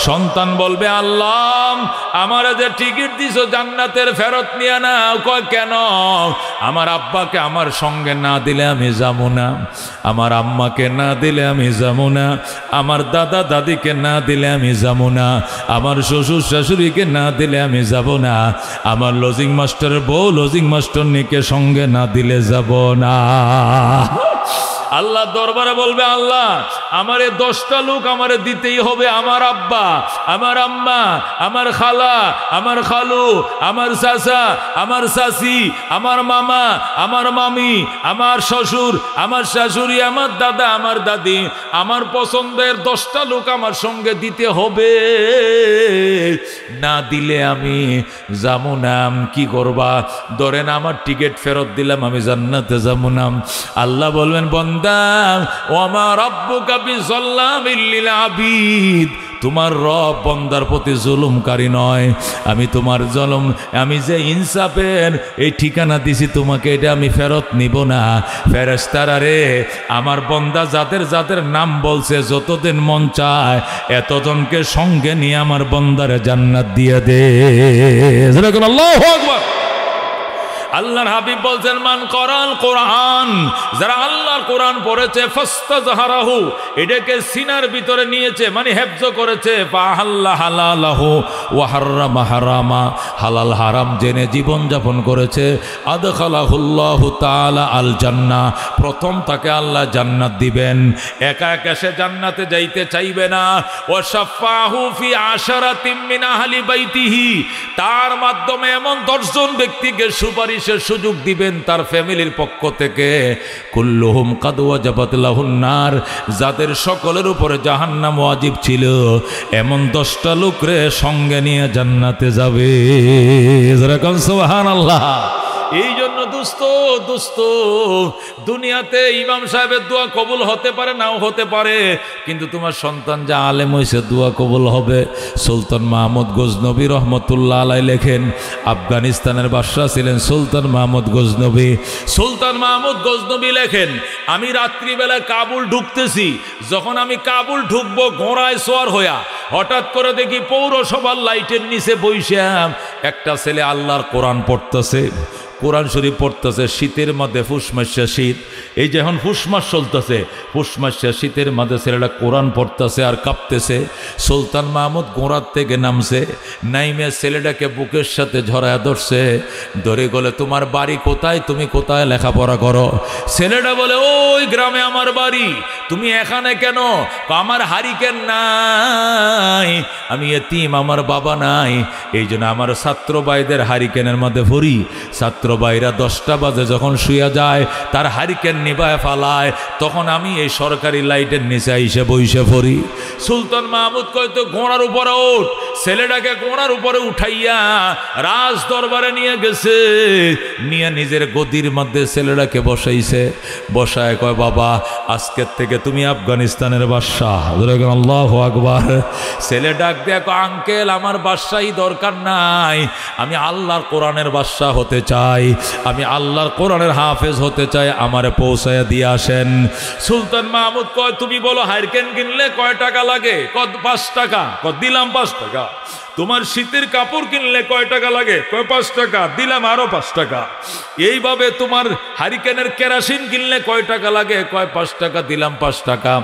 সন্তান বলবে আল্লাহ আমার যে টিকিট দিছো জান্নাতের ফেরত নিয়ে না। কয় কেন? আমার আব্বাকে আমার সঙ্গে না দিলে আমি যাবো না, আমার আম্মাকে না দিলে আমি যাবো না, আমার দাদা দাদিকে না দিলে আমি যাবো না, আমার শ্বশুর শাশুড়িকে না দিলে আমি যাব না, আমার লজিং মাস্টারের বউ লজিং মাস্টার নিকে সঙ্গে না দিলে যাব না। আল্লাহ দরবারে বলবে আল্লাহ আমারে 10টা লোক আমারে দিতেই হবে, আমার আব্বা, আমার আম্মা, আমার খালা, আমার খালু, আমার চাচা, আমার চাচি, আমার মামা, আমার মামি, আমার শ্বশুর, আমার শাশুড়ি, আমার দাদা, আমার দাদি, আমার পছন্দের 10টা লোক আমার সঙ্গে দিতে হবে, না দিলে আমি যাবো না। কি করবা? ধরেন আমার টিকিট ফেরত দিলাম, আমি জান্নাতে যাবো না। আল্লাহ বলবেন বন্দা ওমা রাব্বুকা বিযাল্লামিল লিল আবিদ, তোমার রব বন্দার প্রতি জুলুমকারী নয়। আমি তোমার জুলুম, আমি যে ইনসাফের এই ঠিকানা দিছি তোমাকে, এটা আমি ফেরত নিব না। ফেরেশতারা রে, আমার বন্দা যাদের যাদের নাম বলছে যতদিন মন চায় এতজনকে সঙ্গে নিয়ে আমার বন্দারে জান্নাত দিয়ে দে। আল্লাহু আকবার। আল্লাহর হাবিব বলছেন মান করাল কোরআন, যারা আল্লাহর কোরআন পড়েছে ফাস্তাজহারাহু, এটাকে সিনার ভিতরে নিয়েছে মানে হেফজ করেছে, ফাহাল্লা হালালাহু ওয়া হাররামা হারামা, হালাল হারাম জেনে জীবন যাপন করেছে, আদখালাহুল্লাহু তাআলা আল জান্নাহ, প্রথম তাকে আল্লাহ জান্নাত দিবেন। একা একা সে জান্নাতে যাইতে চাইবে না। ওয়া শাফাহু ফি আশারাতিম মিন আহলি বাইতিহি, তার মাধ্যমে এমন 10 জন ব্যক্তিকে সুপারিশ সুযোগ দিবেন তার ফ্যামিলির পক্ষ থেকে। কুল্লুহুম কাদ ওয়াজাবাত লাহুন নার, যাদের সকলের উপরে জাহান্নাম ওয়াজিব ছিল, এমন 10টা লোকরে সঙ্গে নিয়ে জান্নাতে যাবে। যারা কোন সুবহানাল্লাহ। এই জন্য দোস্ত দুনিয়াতে ইমাম সাহেবের দোয়া কবুল হতে পারে, নাও হতে পারে, কিন্তু তোমার সন্তান যা আলেম হয়েছে দোয়া কবুল হবে। সুলতান মাহমুদ গজনবী রহমতুল্লাহ আলাই লেখেন, আফগানিস্তানের বাদশাহ ছিলেন সুলতান মাহমুদ গজনবী। সুলতান মাহমুদ গজনবী লেখেন, আমি রাত্রিবেলা কাবুল ঢুকতেছি, যখন আমি কাবুল ঢুকবো ঘোড়ায় সোয়ার হইয়া, হঠাৎ করে দেখি পৌরসভার লাইটের নিচে বইসা একটা ছেলে আল্লাহর কোরআন পড়তেছে, কোরআন শরীফ পড়তেছে। শীতের মধ্যে ফুসমাসা শীত, এই যে এখন ফুসমাস চলতেছে, ফুসমাসা শীতের মধ্যে ছেলেটা কোরআন পড়তেছে আর কাঁপতেছে। সুলতান মাহমুদ গোড়ার থেকে নামছে, নাইমে ছেলেটাকে বুকের সাথে ঝরায়া ধরছে, ধরে গেলে তোমার বাড়ি কোথায়, তুমি কোথায় লেখাপড়া করো? ছেলেটা বলে ওই গ্রামে আমার বাড়ি। তুমি এখানে কেন? আমার হারিকেন নাই, আমি এতিম, আমার বাবা নাই, এই জন্য আমার ছাত্র ভাইদের হারিকেনের মধ্যে ভরি। ছাত্র ভাইরা 10টা বাজে যখন শুয়ে যায় তার হারিকেন নিভায় ফালায়, তখন আমি এই সরকারি লাইটের নিচে এসে বইসে পড়ি। সুলতান মাহমুদ কয়তো ঘোড়ার উপরে ওঠ, ছেলেটাকে ঘোড়ার উপরে উঠাইয়া রাজ দরবারে নিয়ে গেছে, নিয়ে নিজের গদির মধ্যে ছেলেটাকে বসাইছে। বসায় কয় বাবা আজকের থেকে তুমি আফগানিস্তানের বাদশাহ। আল্লাহু আকবার। ছেলে ডাক দেখো আঙ্কেল আমার বাদশাহী দরকার নাই, আমি আল্লাহর কোরআনের বাদশা হতে চাই, আমি আল্লাহর কোরআনের হাফেজ হতে চাই, আমারে পৌঁছায় দিয়ে আসেন। সুলতান মাহমুদ কয় তুমি বলো হারিকেন কিনলে কয় টাকা লাগে? 5 টাকা। দিলাম 5 টাকা। তোমার শীতের কাপড় কিনলে কয় টাকা লাগে? 5 টাকা। দিলাম আরো 5 টাকা। এইভাবে তোমার হারিকেনের কেরাসিন কিনলে কয় টাকা লাগে? 5 টাকা। দিলাম 5 টাকা।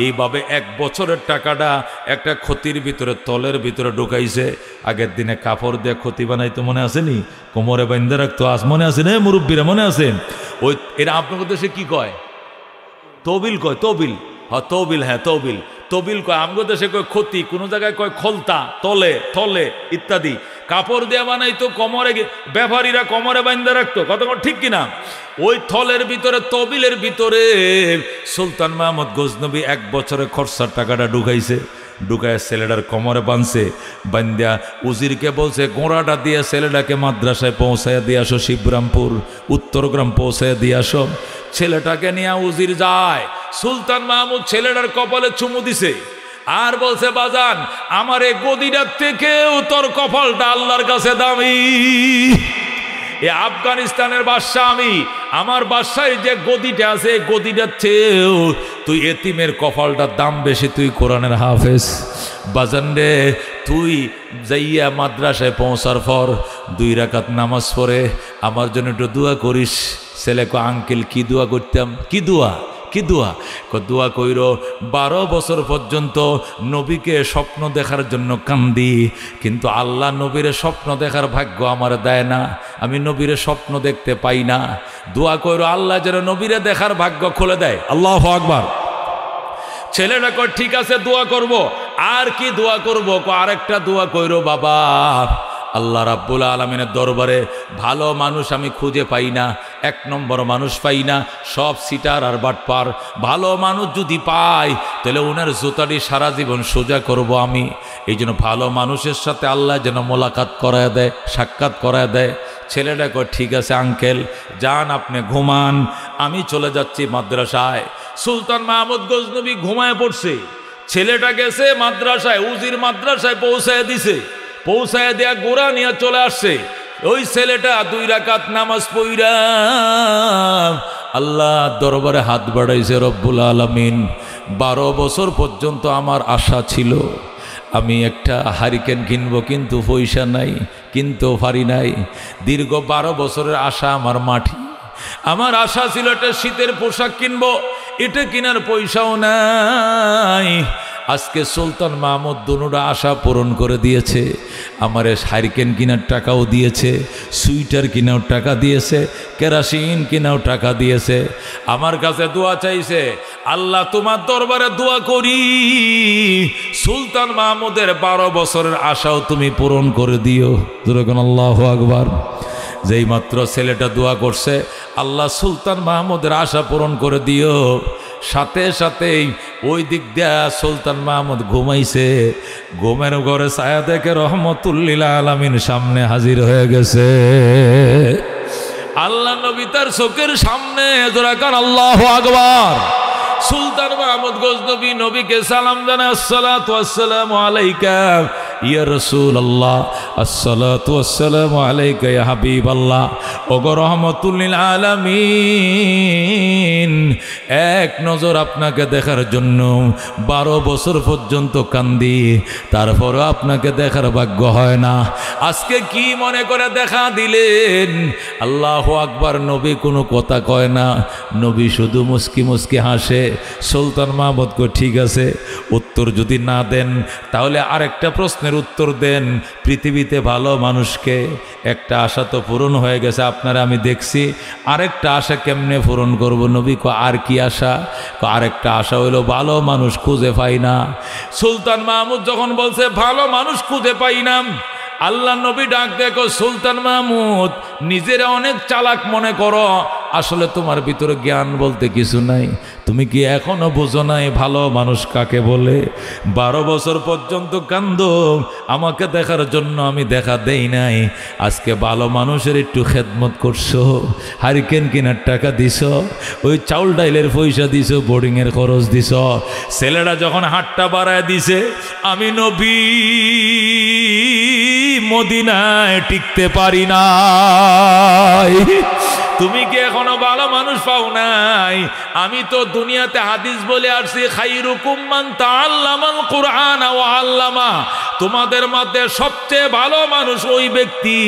এইভাবে 1 বছরের টাকাটা একটা ক্ষতির ভিতরে, তলের ভিতরে ঢুকাইছে। আগের দিনে কাপড় দিয়ে ক্ষতি বানাইতো, মনে আসেনি? কোমরে বান্ধে রাখতো, আজ মনে আছে না মুরব্বীরা? মনে আছে? ওই এরা আপনার দেশে কি কয়? তবিল কয়। তবিল, হ্যাঁ তবিল, হ্যাঁ তবিল। তবিল কয়। আমগো দেশে কয় ক্ষতি, কোন জায়গায় কয় খোলতা, তলে তলে ইত্যাদি। কাপড় দেয়া বানাইতো, কোমরে ব্যাপারীরা কোমরে বান্ধা রাখতো, কতক্ষণ ঠিক কিনা? ওই থলের ভিতরে, তবিলের ভিতরে সুলতান মাহমুদ গজনবী 1 বছরের খরচার টাকাটা ঢুকাইছে। ঢুকায় ছেলেটার কোমরে বাঁধছে। বান্দিয়া উজিরকে বলছে গোড়াটা দিয়ে ছেলেটাকে মাদ্রাসায় পৌঁছায় দিয়ে আসো, শিবরামপুর উত্তরগ্রাম পৌঁছায় দিয়ে আসো। ছেলেটাকে নিয়ে উজির যায়। সুলতান মাহমুদ ছেলেটার কপালে চুমু দিছে আর বলছে বাজান, আমার এই গদিটার থেকেও তোর কপালটা আল্লাহর কাছে দামি। এ আফগানিস্তানের বাদশা আমি, আমার বাদশার যে গদিটা আছে, গদিটার চেয়েও তুই এতিমের কপালটার দাম বেশি, তুই কোরআনের হাফেজ। বাজান রে, তুই যাইয়া মাদ্রাসায় পৌঁছার পর 2 রাকাত নামাজ পড়ে আমার জন্য একটু দোয়া করিস। ছেলে কো আঙ্কেল কি দোয়া করতাম? কি দোয়া? কি দোয়া? দোয়া কইর 12 বছর পর্যন্ত নবীকে স্বপ্ন দেখার জন্য কান্দি, কিন্তু আল্লাহ নবীরে স্বপ্ন দেখার ভাগ্য আমার দেয় না, আমি নবীরে স্বপ্ন দেখতে পাই না। দোয়া কইর আল্লাহ যেন নবীরে দেখার ভাগ্য খুলে দেয়। আল্লাহু আকবার। ছেলেটা কয় ঠিক আছে দোয়া করব। আর কি দোয়া করব? আরেকটা দোয়া কইর বাবা, আল্লাহ রাব্বুল আলামিনের দরবারে ভালো মানুষ আমি খুঁজে পাই না, 1 নম্বর মানুষ পাই না, সব সিটার আর বাটপার। ভালো মানুষ যদি পাই তাহলে ওনার জুতাটি সারা জীবন সোজা করব আমি। এই জন্য ভালো মানুষের সাথে আল্লাহ যেন মোলাকাত করায় দেয়, সাক্ষাৎ করায় দেয়। ছেলেটা কয় ঠিক আছে আঙ্কেল, যান আপনি ঘুমান, আমি চলে যাচ্ছি মাদ্রাসায়। সুলতান মাহমুদ গজনবী ঘুমায় পড়ছে। ছেলেটা গেছে মাদ্রাসায়, উজির মাদ্রাসায় পৌঁছায় দিছে। পৌঁছায় দেয়া গোড়া নিয়ে চলে আসছে। ওই ছেলেটা 2 রাকাত নামাজ পইরা আল্লাহ দরবারে হাত বাড়াইছে। রব্বুল আলামিন, 12 বছর পর্যন্ত আমার আশা ছিল আমি একটা হারিকেন কিনবো, কিন্তু পয়সা নাই, কিনতেও পারি নাই। দীর্ঘ 12 বছরের আশা আমার মাটি। আমার আশা ছিল একটা শীতের পোশাক কিনবো, এটা কেনার পয়সাও নাই। আজকে সুলতান মাহমুদ দুনুরা আশা পূরণ করে দিয়েছে। আমারে হারিকেন কেনার টাকাও দিয়েছে, সুইটার কেনার টাকা দিয়েছে, কেরাসিন কেনার টাকা দিয়েছে। আমার কাছে দোয়া চাইছে, আল্লাহ তোমার দরবারে দোয়া করি সুলতান মাহমুদের 12 বছরের আশাও তুমি পূরণ করে দিও। যেরকম আল্লাহু আকবার। যেই মাত্র ছেলেটা দোয়া করছে, আল্লাহ সুলতান মাহমুদের আশা পূরণ করে দিও, সাথে সাথেই ওই দিক দিয়া সুলতান মাহমুদ ঘুমাইছে। ঘুমের ঘরে ছায়া দেখে রহমতুল্লিল আলামিন সামনে হাজির হয়ে গেছে। আল্লাহ নবী তার চোখের সামনে। জোরাকান আল্লাহু আকবার। সুলতান মাহমুদ গজনবী নবীকে সালাম জানায়, আসসালাতু ওয়াসসালামু আলাইকা ইয়া রাসূলুল্লাহ, আসসালাতু ওয়াসসালামু আলাইকা ইয়া হাবিবাল্লাহ। ওগো রহমাতুল্লিল আলামিন, এক নজর আপনাকে দেখার জন্য 12 বছর পর্যন্ত কান্দি, তারপরও আপনাকে দেখার ভাগ্য হয় না। আজকে কি মনে করে দেখা দিলেন? আল্লাহু আকবার। নবী কোনো কথা কয় না, নবী শুধু মুস্কি মুস্কি হাসে। সুলতান মাহমুদ কো ঠিক আছে, উত্তর যদি না দেন তাহলে আরেকটা প্রশ্নের উত্তর দেন। পৃথিবীতে ভালো মানুষকে, একটা আশা তো পূরণ হয়ে গেছে আপনারা আমি দেখছি, আরেকটা আশা কেমনে পূরণ করব? নবী কো আর কি আশা? আরেকটা আশা হইলো ভালো মানুষ খুঁজে পাই না। সুলতান মাহমুদ যখন বলছে ভালো মানুষ খুঁজে পাই না, আল্লাহ নবী ডাক দেখো, সুলতান মাহমুদ নিজেরা অনেক চালাক মনে করো, আসলে তোমার ভিতরে জ্ঞান বলতে কিছু নাই। তুমি কি এখনো বোঝো নাই ভালো মানুষ কাকে বলে? 12 বছর পর্যন্ত কান্দো আমাকে দেখার জন্য, আমি দেখা দেই নাই। আজকে ভালো মানুষের একটু খেদমত করছো, হারিকেন কেনার টাকা দিছ, ওই চাউল ডাইলের পয়সা দিছ, বোর্ডিংয়ের খরচ দিছ। ছেলেরা যখন হাতটা বাড়ায় দিছে, আমি নবী মদিনায় টিকতে পারি না। তুমি কি এখনো ভালো মানুষ পাও নাই? আমি তো দুনিয়াতে হাদিস বলে আসছি, খাইরুকুম মান তাআল্লামাল কুরআন ওয়া আল্লামা। তোমাদের মধ্যে সবচেয়ে ভালো মানুষ ওই ব্যক্তি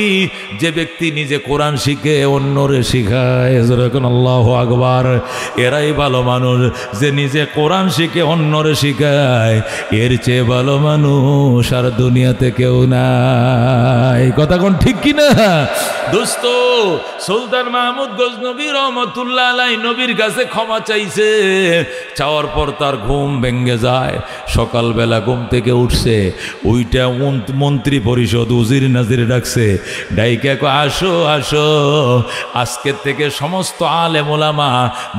যে ব্যক্তি নিজে কোরআন শিখে অন্যরে শিখায়। যেরকম আল্লাহু আকবার। এরাই ভালো মানুষ যে নিজে কোরআন শিখে অন্যরে শিখায়। এর চেয়ে ভালো মানুষ আর দুনিয়াতে কেউ নাই। কথা কোন ঠিক কিনা দোস্ত? সুলতান মাহমুদ গজনবী রহমতুল্লাহ আলাইহি নবীর কাছে ক্ষমা চাইছে। চাওয়ার পর তার ঘুম ভেঙে যায়। সকালবেলা ঘুম থেকে উঠছে, ওইটা মন্ত্রী পরিষদ উজির নাজির ডাকছে, ডাইকে আসো আসো, আজকের থেকে সমস্ত আলেম ওলামা,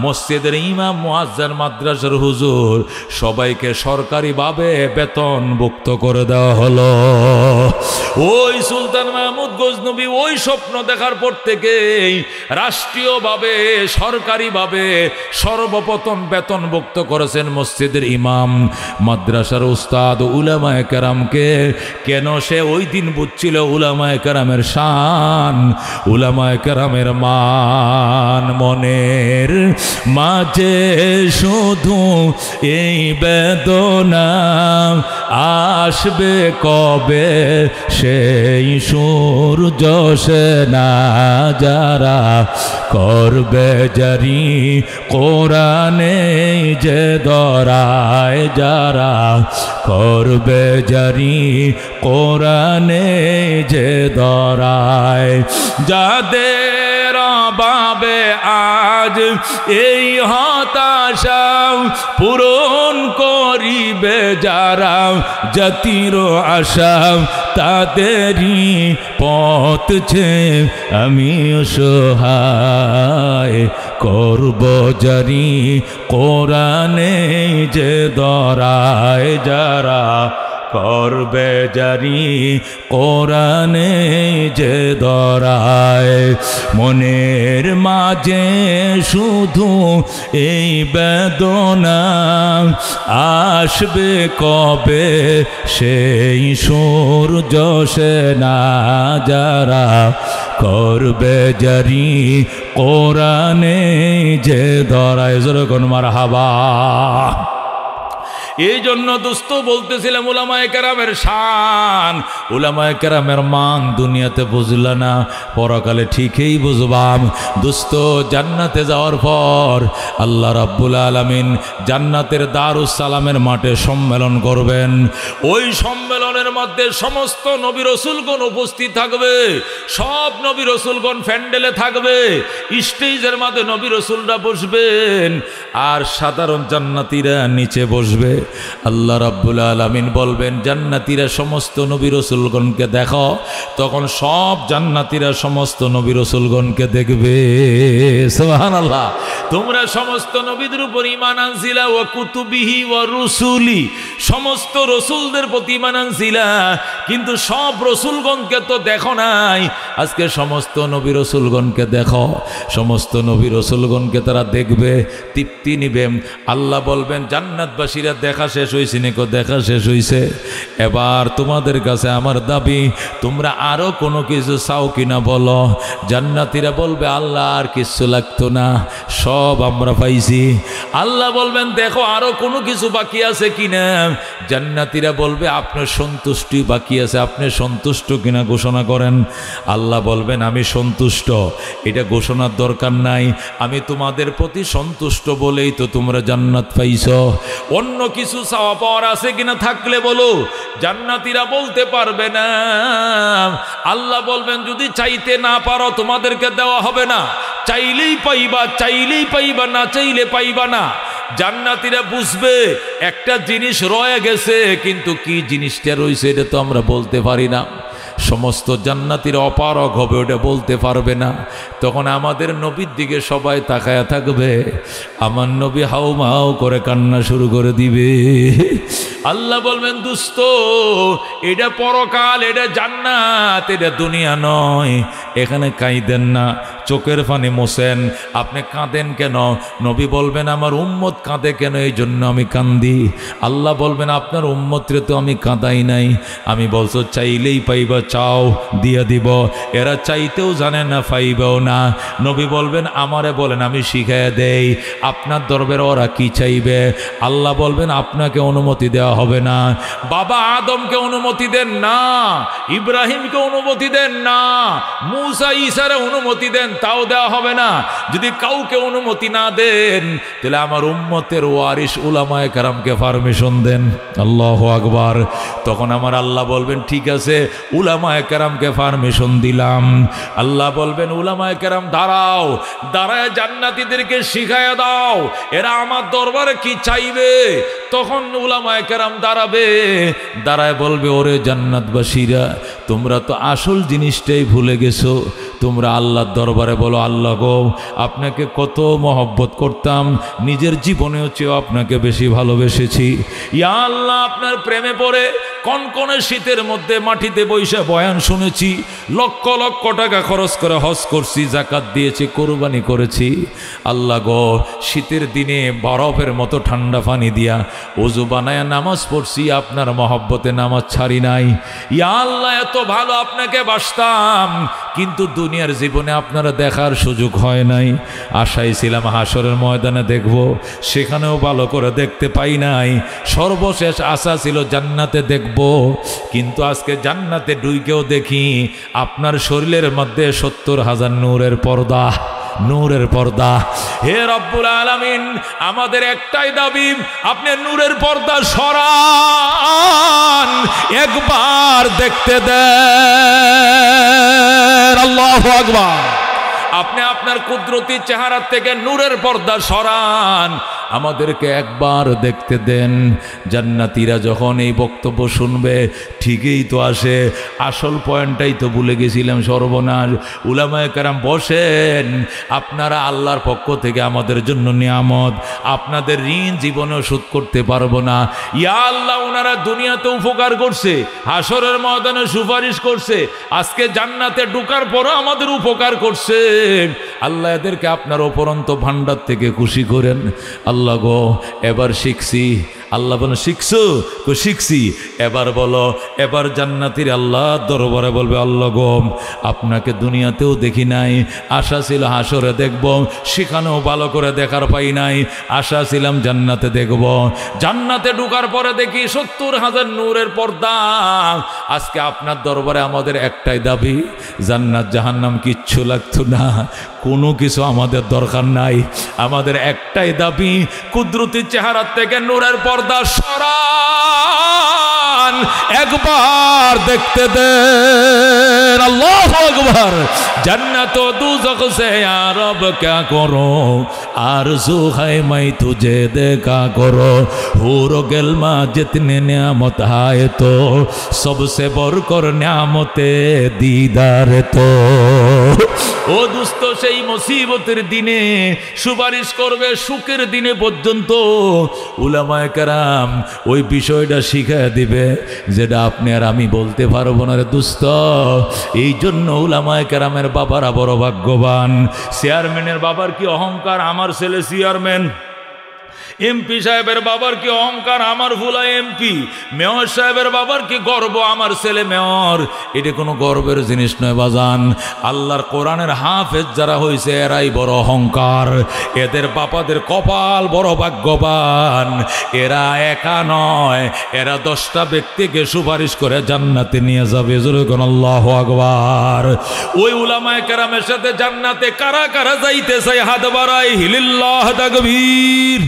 মসজিদের ইমাম, মুয়াজ্জিন, মাদ্রাসার হুজুর সবাইকে সরকারিভাবে বেতনভুক্ত করে দেওয়া হলো। ওই সুলতান মাহমুদ গজনবী ওই স্বপ্ন দেখার পর থেকেই রাষ্ট্রীয়ভাবে সরকারিভাবে সর্বপ্রথম বেতনভুক্ত করেছেন মসজিদের ইমাম, মাদ্রাসার উস্তাদ, উলামায়ে কেরামকে। কেন? সে ওই দিন বুঝছিল উলামায়ে কেরামের শান, উলামায়ে কেরামের মান। মনের মাঝে শুধু এই বেদনা, আসবে কবে সেই সূর্য সেনা, যারা করবে জারি কোরআনে যে দরায়, যারা করবে জারি কোরআনে যে দরায়, যাদের অভাবে আজ এই হতাশা পূরণ করিবে যারা জাতির আশা, তাদেরই পথ ছে আমি অসহায়, করব জারি কোরআনে যে দরায়, যারা করবে জারি কোরআনে যে দরায়। মনের মাঝে শুধু এই বেদনা, আসবে কবে সেই সূর্য সেনা, যারা করবে জারি কোরআনে যে দরায়। যেরকম মারহাবা। এই জন্য দোস্ত বলতেছিলাম উলামায়ে কেরামের শান, উলামায়ে কেরামের মান দুনিয়াতে বুঝলা না, পরকালে ঠিকই বুঝবাম। দোস্ত জান্নাতে যাওয়ার পর আল্লাহ রাব্বুল আলামিন জান্নাতের দারুস সালামের মাঠে সম্মেলন করবেন। ওই সম্মেলনের মধ্যে সমস্ত নবী রসুলগণ উপস্থিত থাকবে, সব নবী রসুলগণ প্যান্ডেলে থাকবে, স্টেজের মধ্যে নবী রসুলরা বসবেন আর সাধারণ জান্নাতীরা নিচে বসবে। আল্লাহ রাব্বুল আলামিন বলবেন, জান্নাতীরা সমস্ত নবী রাসূলগণকে দেখো। তখন সব জান্নাতীরা সমস্ত নবী রাসূলগণকে দেখবে। সুবহানাল্লাহ। তোমরা সমস্ত নবীদের উপর ঈমান আনছিলা, ওয়া কুতুবিহি ওয়া রুসুলি, সমস্ত রসুলদের প্রতি ঈমান আনছিলা, কিন্তু সব রসুলগণকে তো দেখো নাই। আজকে সমস্ত নবী রাসূলগণকে দেখো, সমস্ত নবী রাসূলগণকে তারা দেখবে, তৃপ্তি নিবে। আল্লাহ বলবেন, জান্নাতবাসীরা দেখা শেষ হয়েছে নাকি? দেখা শেষ হয়েছে। এবার তোমাদের কাছে আমার দাবি, তোমরা আরো কোনো কিছু চাও কিনা বলো। জান্নাতীরা বলবে, আল্লাহ আর কিছু লাগতো না, সব আমরা পাইছি। আল্লাহ বলবেন, দেখো আরো কোনো কিছু বাকি আছে কিনা। জান্নাতীরা বলবে, আপনার সন্তুষ্টি বাকি আছে, আপনি সন্তুষ্ট কিনা ঘোষণা করেন। আল্লাহ বলবেন, আমি সন্তুষ্ট, এটা ঘোষণার দরকার নাই, আমি তোমাদের প্রতি সন্তুষ্ট বলেই তো তোমরা জান্নাত পাইছো। অন্য কিছু চাওয়া পাওয়ার আছে কিনা থাকলে বলো। জান্নাতীরা বলতে পারবে না। আল্লাহ বলবেন, যদি চাইতে না পারো তোমাদেরকে দেওয়া হবে না, চাইলেই পাইবা, চাইলেই পাইবা, না চাইলে পাইবা না। জান্নাতীরা বুঝবে একটা জিনিস রয়ে গেছে, কিন্তু কি জিনিসটা রয়েছে এটা তো আমরা বলতে পারি না। সমস্ত জান্নাতীরা অপারগ হবে, ওটা বলতে পারবে না। তখন আমাদের নবীর দিকে সবাই তাকায়া থাকবে, আমার নবী হাউমাউ করে কান্না শুরু করে দিবে। আল্লাহ বলবেন, দুস্থ, এটা পরকাল, এটা জান্নাত, এটা দুনিয়া নয়, এখানে কাঁদেন না, চোখের পানি মোছেন। আপনি কাঁদেন কেন? নবী বলবেন, আমার উম্মত কাঁদে কেন, এই জন্য আমি কান্দি। আল্লাহ বলবেন, আপনার উম্মতরে তো আমি কাঁদাই নাই, আমি বলছো চাইলেই পাইবা, চাও দিয়ে দিব। এরা চাইতেও জানে না, পাইবেও না। নবী বলবেন আমারে বলেন আমি শিখাইয়া দেই আপনার দরবারে ওরা কি চাইবে। আল্লাহ বলবেন আপনাকে অনুমতি দেওয়া হবে না। বাবা আদমকে অনুমতি দেন না, ইব্রাহিমকে অনুমতি দেন না, মুসা ঈসারে অনুমতি দেন, তাও দেওয়া হবে না। যদি কাউকে অনুমতি না দেন তাহলে আমার উম্মতের ওয়ারিস উলামায়ে কেরামকে পারমিশন দেন। আল্লাহু আকবার। তখন আমার আল্লাহ বলবেন ঠিক আছে উলামায়ে কেরামকে পারমিশন দিলাম। আল্লাহ বলবেন উলামায়ে কেরাম দাঁড়াও, দাঁড়ায় জান্নাতীদেরকে শিখায়া দাও এরা আমার দরবারে কি চাইবে। তখন উলামায়ে কেরাম দাঁড়াবে, দাঁড়ায় বলবে ওরে জান্নাতবাসীরা তোমরা তো আসল জিনিসটাই ভুলে গেছো। তোমরা আল্লাহর দরবারে বলো আল্লাহ গো আপনাকে কত মহব্বত করতাম, নিজের জীবনেও চেয়েও আপনাকে বেশি ভালোবেসেছি। ইয়া আল্লাহ আপনার প্রেমে পড়ে কনকনে শীতের মধ্যে মাটিতে বৈশা বয়ান শুনেছি, লক্ষ লক্ষ টাকা খরচ করে হজ করছি, জাকাত দিয়েছি, কোরবানি করেছি। আল্লাহ গো শীতের দিনে বরফের মতো ঠান্ডা পানি দিয়া ওযু বানায়া নামাজ পড়ছি, আপনার মহব্বতে নামাজ ছাড়ি নাই। ইয়া আল্লাহ এত ভালো আপনাকে বাসতাম, কিন্তু দুনিয়ার জীবনে আপনারা দেখার সুযোগ হয় নাই। আশাই ছিলাম হাসরের ময়দানে দেখব, সেখানেও ভালো করে দেখতে পাই নাই। সর্বশেষ আশা ছিল জান্নাতে দেখব, কিন্তু আজকে জান্নাতে ডুইকেও দেখি আপনার শরীরের মধ্যে 70,000 নূরের পর্দা, নূরের পর্দা। হে রব্বুল আলামিন আমাদের একটাই দাবি আপনি নূরের পর্দা সরান, একবার দেখতে দেন। আল্লাহু আকবার। আপনি আপনার কুদরতি চেহারা থেকে নূরের পর্দা সরান, আমাদেরকে একবার দেখতে দেন। জান্নাতীরা যখন এই বক্তব্য শুনবে ঠিকই তো আসে, আসল পয়েন্টটাই তো ভুলে গেছিলাম, সর্বনাশ। উলামায়ে কেরাম বসেন, আপনারা আল্লাহর পক্ষ থেকে আমাদের জন্য নিয়ামত, আপনাদের ঋণ জীবনেও শোধ করতে পারবো না। ইয়া আল্লাহ ওনারা দুনিয়াতে উপকার করছে, হাসরের ময়দানে সুপারিশ করছে, আজকে জান্নাতে ঢোকার পরও আমাদের উপকার করছে। আল্লাহ এদেরকে আপনার অপরন্ত ভান্ডার থেকে খুশি করেন। আল্লাহ গো এবার শিখছি। আল্লাহ বলো শিখছো? শিখছি। এবার বলো, এবার জান্নাতীর আল্লাহ দরবারে বলবে আল্লাহ গো আপনাকে দুনিয়াতেও দেখি নাই, আশা ছিল হাসরে দেখব, সেখানেও ভালো করে দেখার পাই নাই, আশা ছিলাম জান্নাতে দেখব। জান্নাতে ঢোকার পরে দেখি 70,000 নূরের পর্দা। আজকে আপনার দরবারে আমাদের একটাই দাবি, জান্নাত জাহান্নাম কিচ্ছু লাগতো না, কোনো কিছু আমাদের দরকার নাই। আমাদের একটাই দাবি কুদরতি চেহারা থেকে নূরের পর্দা সরান, একবার দেখতে দেন। আল্লাহু আকবার। जन्नत व दोज़ख से या रब क्या करो, आरज़ू है मैं तुझे देखा करो, हूर गिल्मा जितने नियामत है तो सबसे बढ़कर नियामते दीदार तो। ও দুস্থ সেই মুসিবতের দিনে সুপারিশ করবে, সুখের দিনে পর্যন্ত উলামায়ে কেরাম ওই বিষয়টা শিখায় দিবে যেটা আপনি আর আমি বলতে পারবো না রে দুস্থ। এই জন্য উলামায়ে কেরামের বাবারা বড় ভাগ্যবান। চেয়ারম্যানের বাবার কি অহংকার, আমার ছেলে চেয়ারম্যান। এমপি সাহেবের বাবার কি অহংকার, আমার ফুলা এমপি। মেয়র সাহেবের বাবার কি গর্ব, আমার ছেলে মেয়র। এটা কোনো গর্বের জিনিস নয় বাজান। আল্লাহর কোরআনের হাফেজ যারা হয়েছে এরাই বড় অহংকার, এদের বাবাদের কপাল বড় ভাগ্যবান। এরা একা নয়, এরা 10টা ব্যক্তিকে সুপারিশ করে জান্নাতে নিয়ে যাবে। জোরে কোন আল্লাহু আকবার। ওই উলামায়ে কেরামের সাথে জান্নাতে কারা কারা যাইতে চায় হাত বাড়াই, হিলিল্লাহ তাকবীর।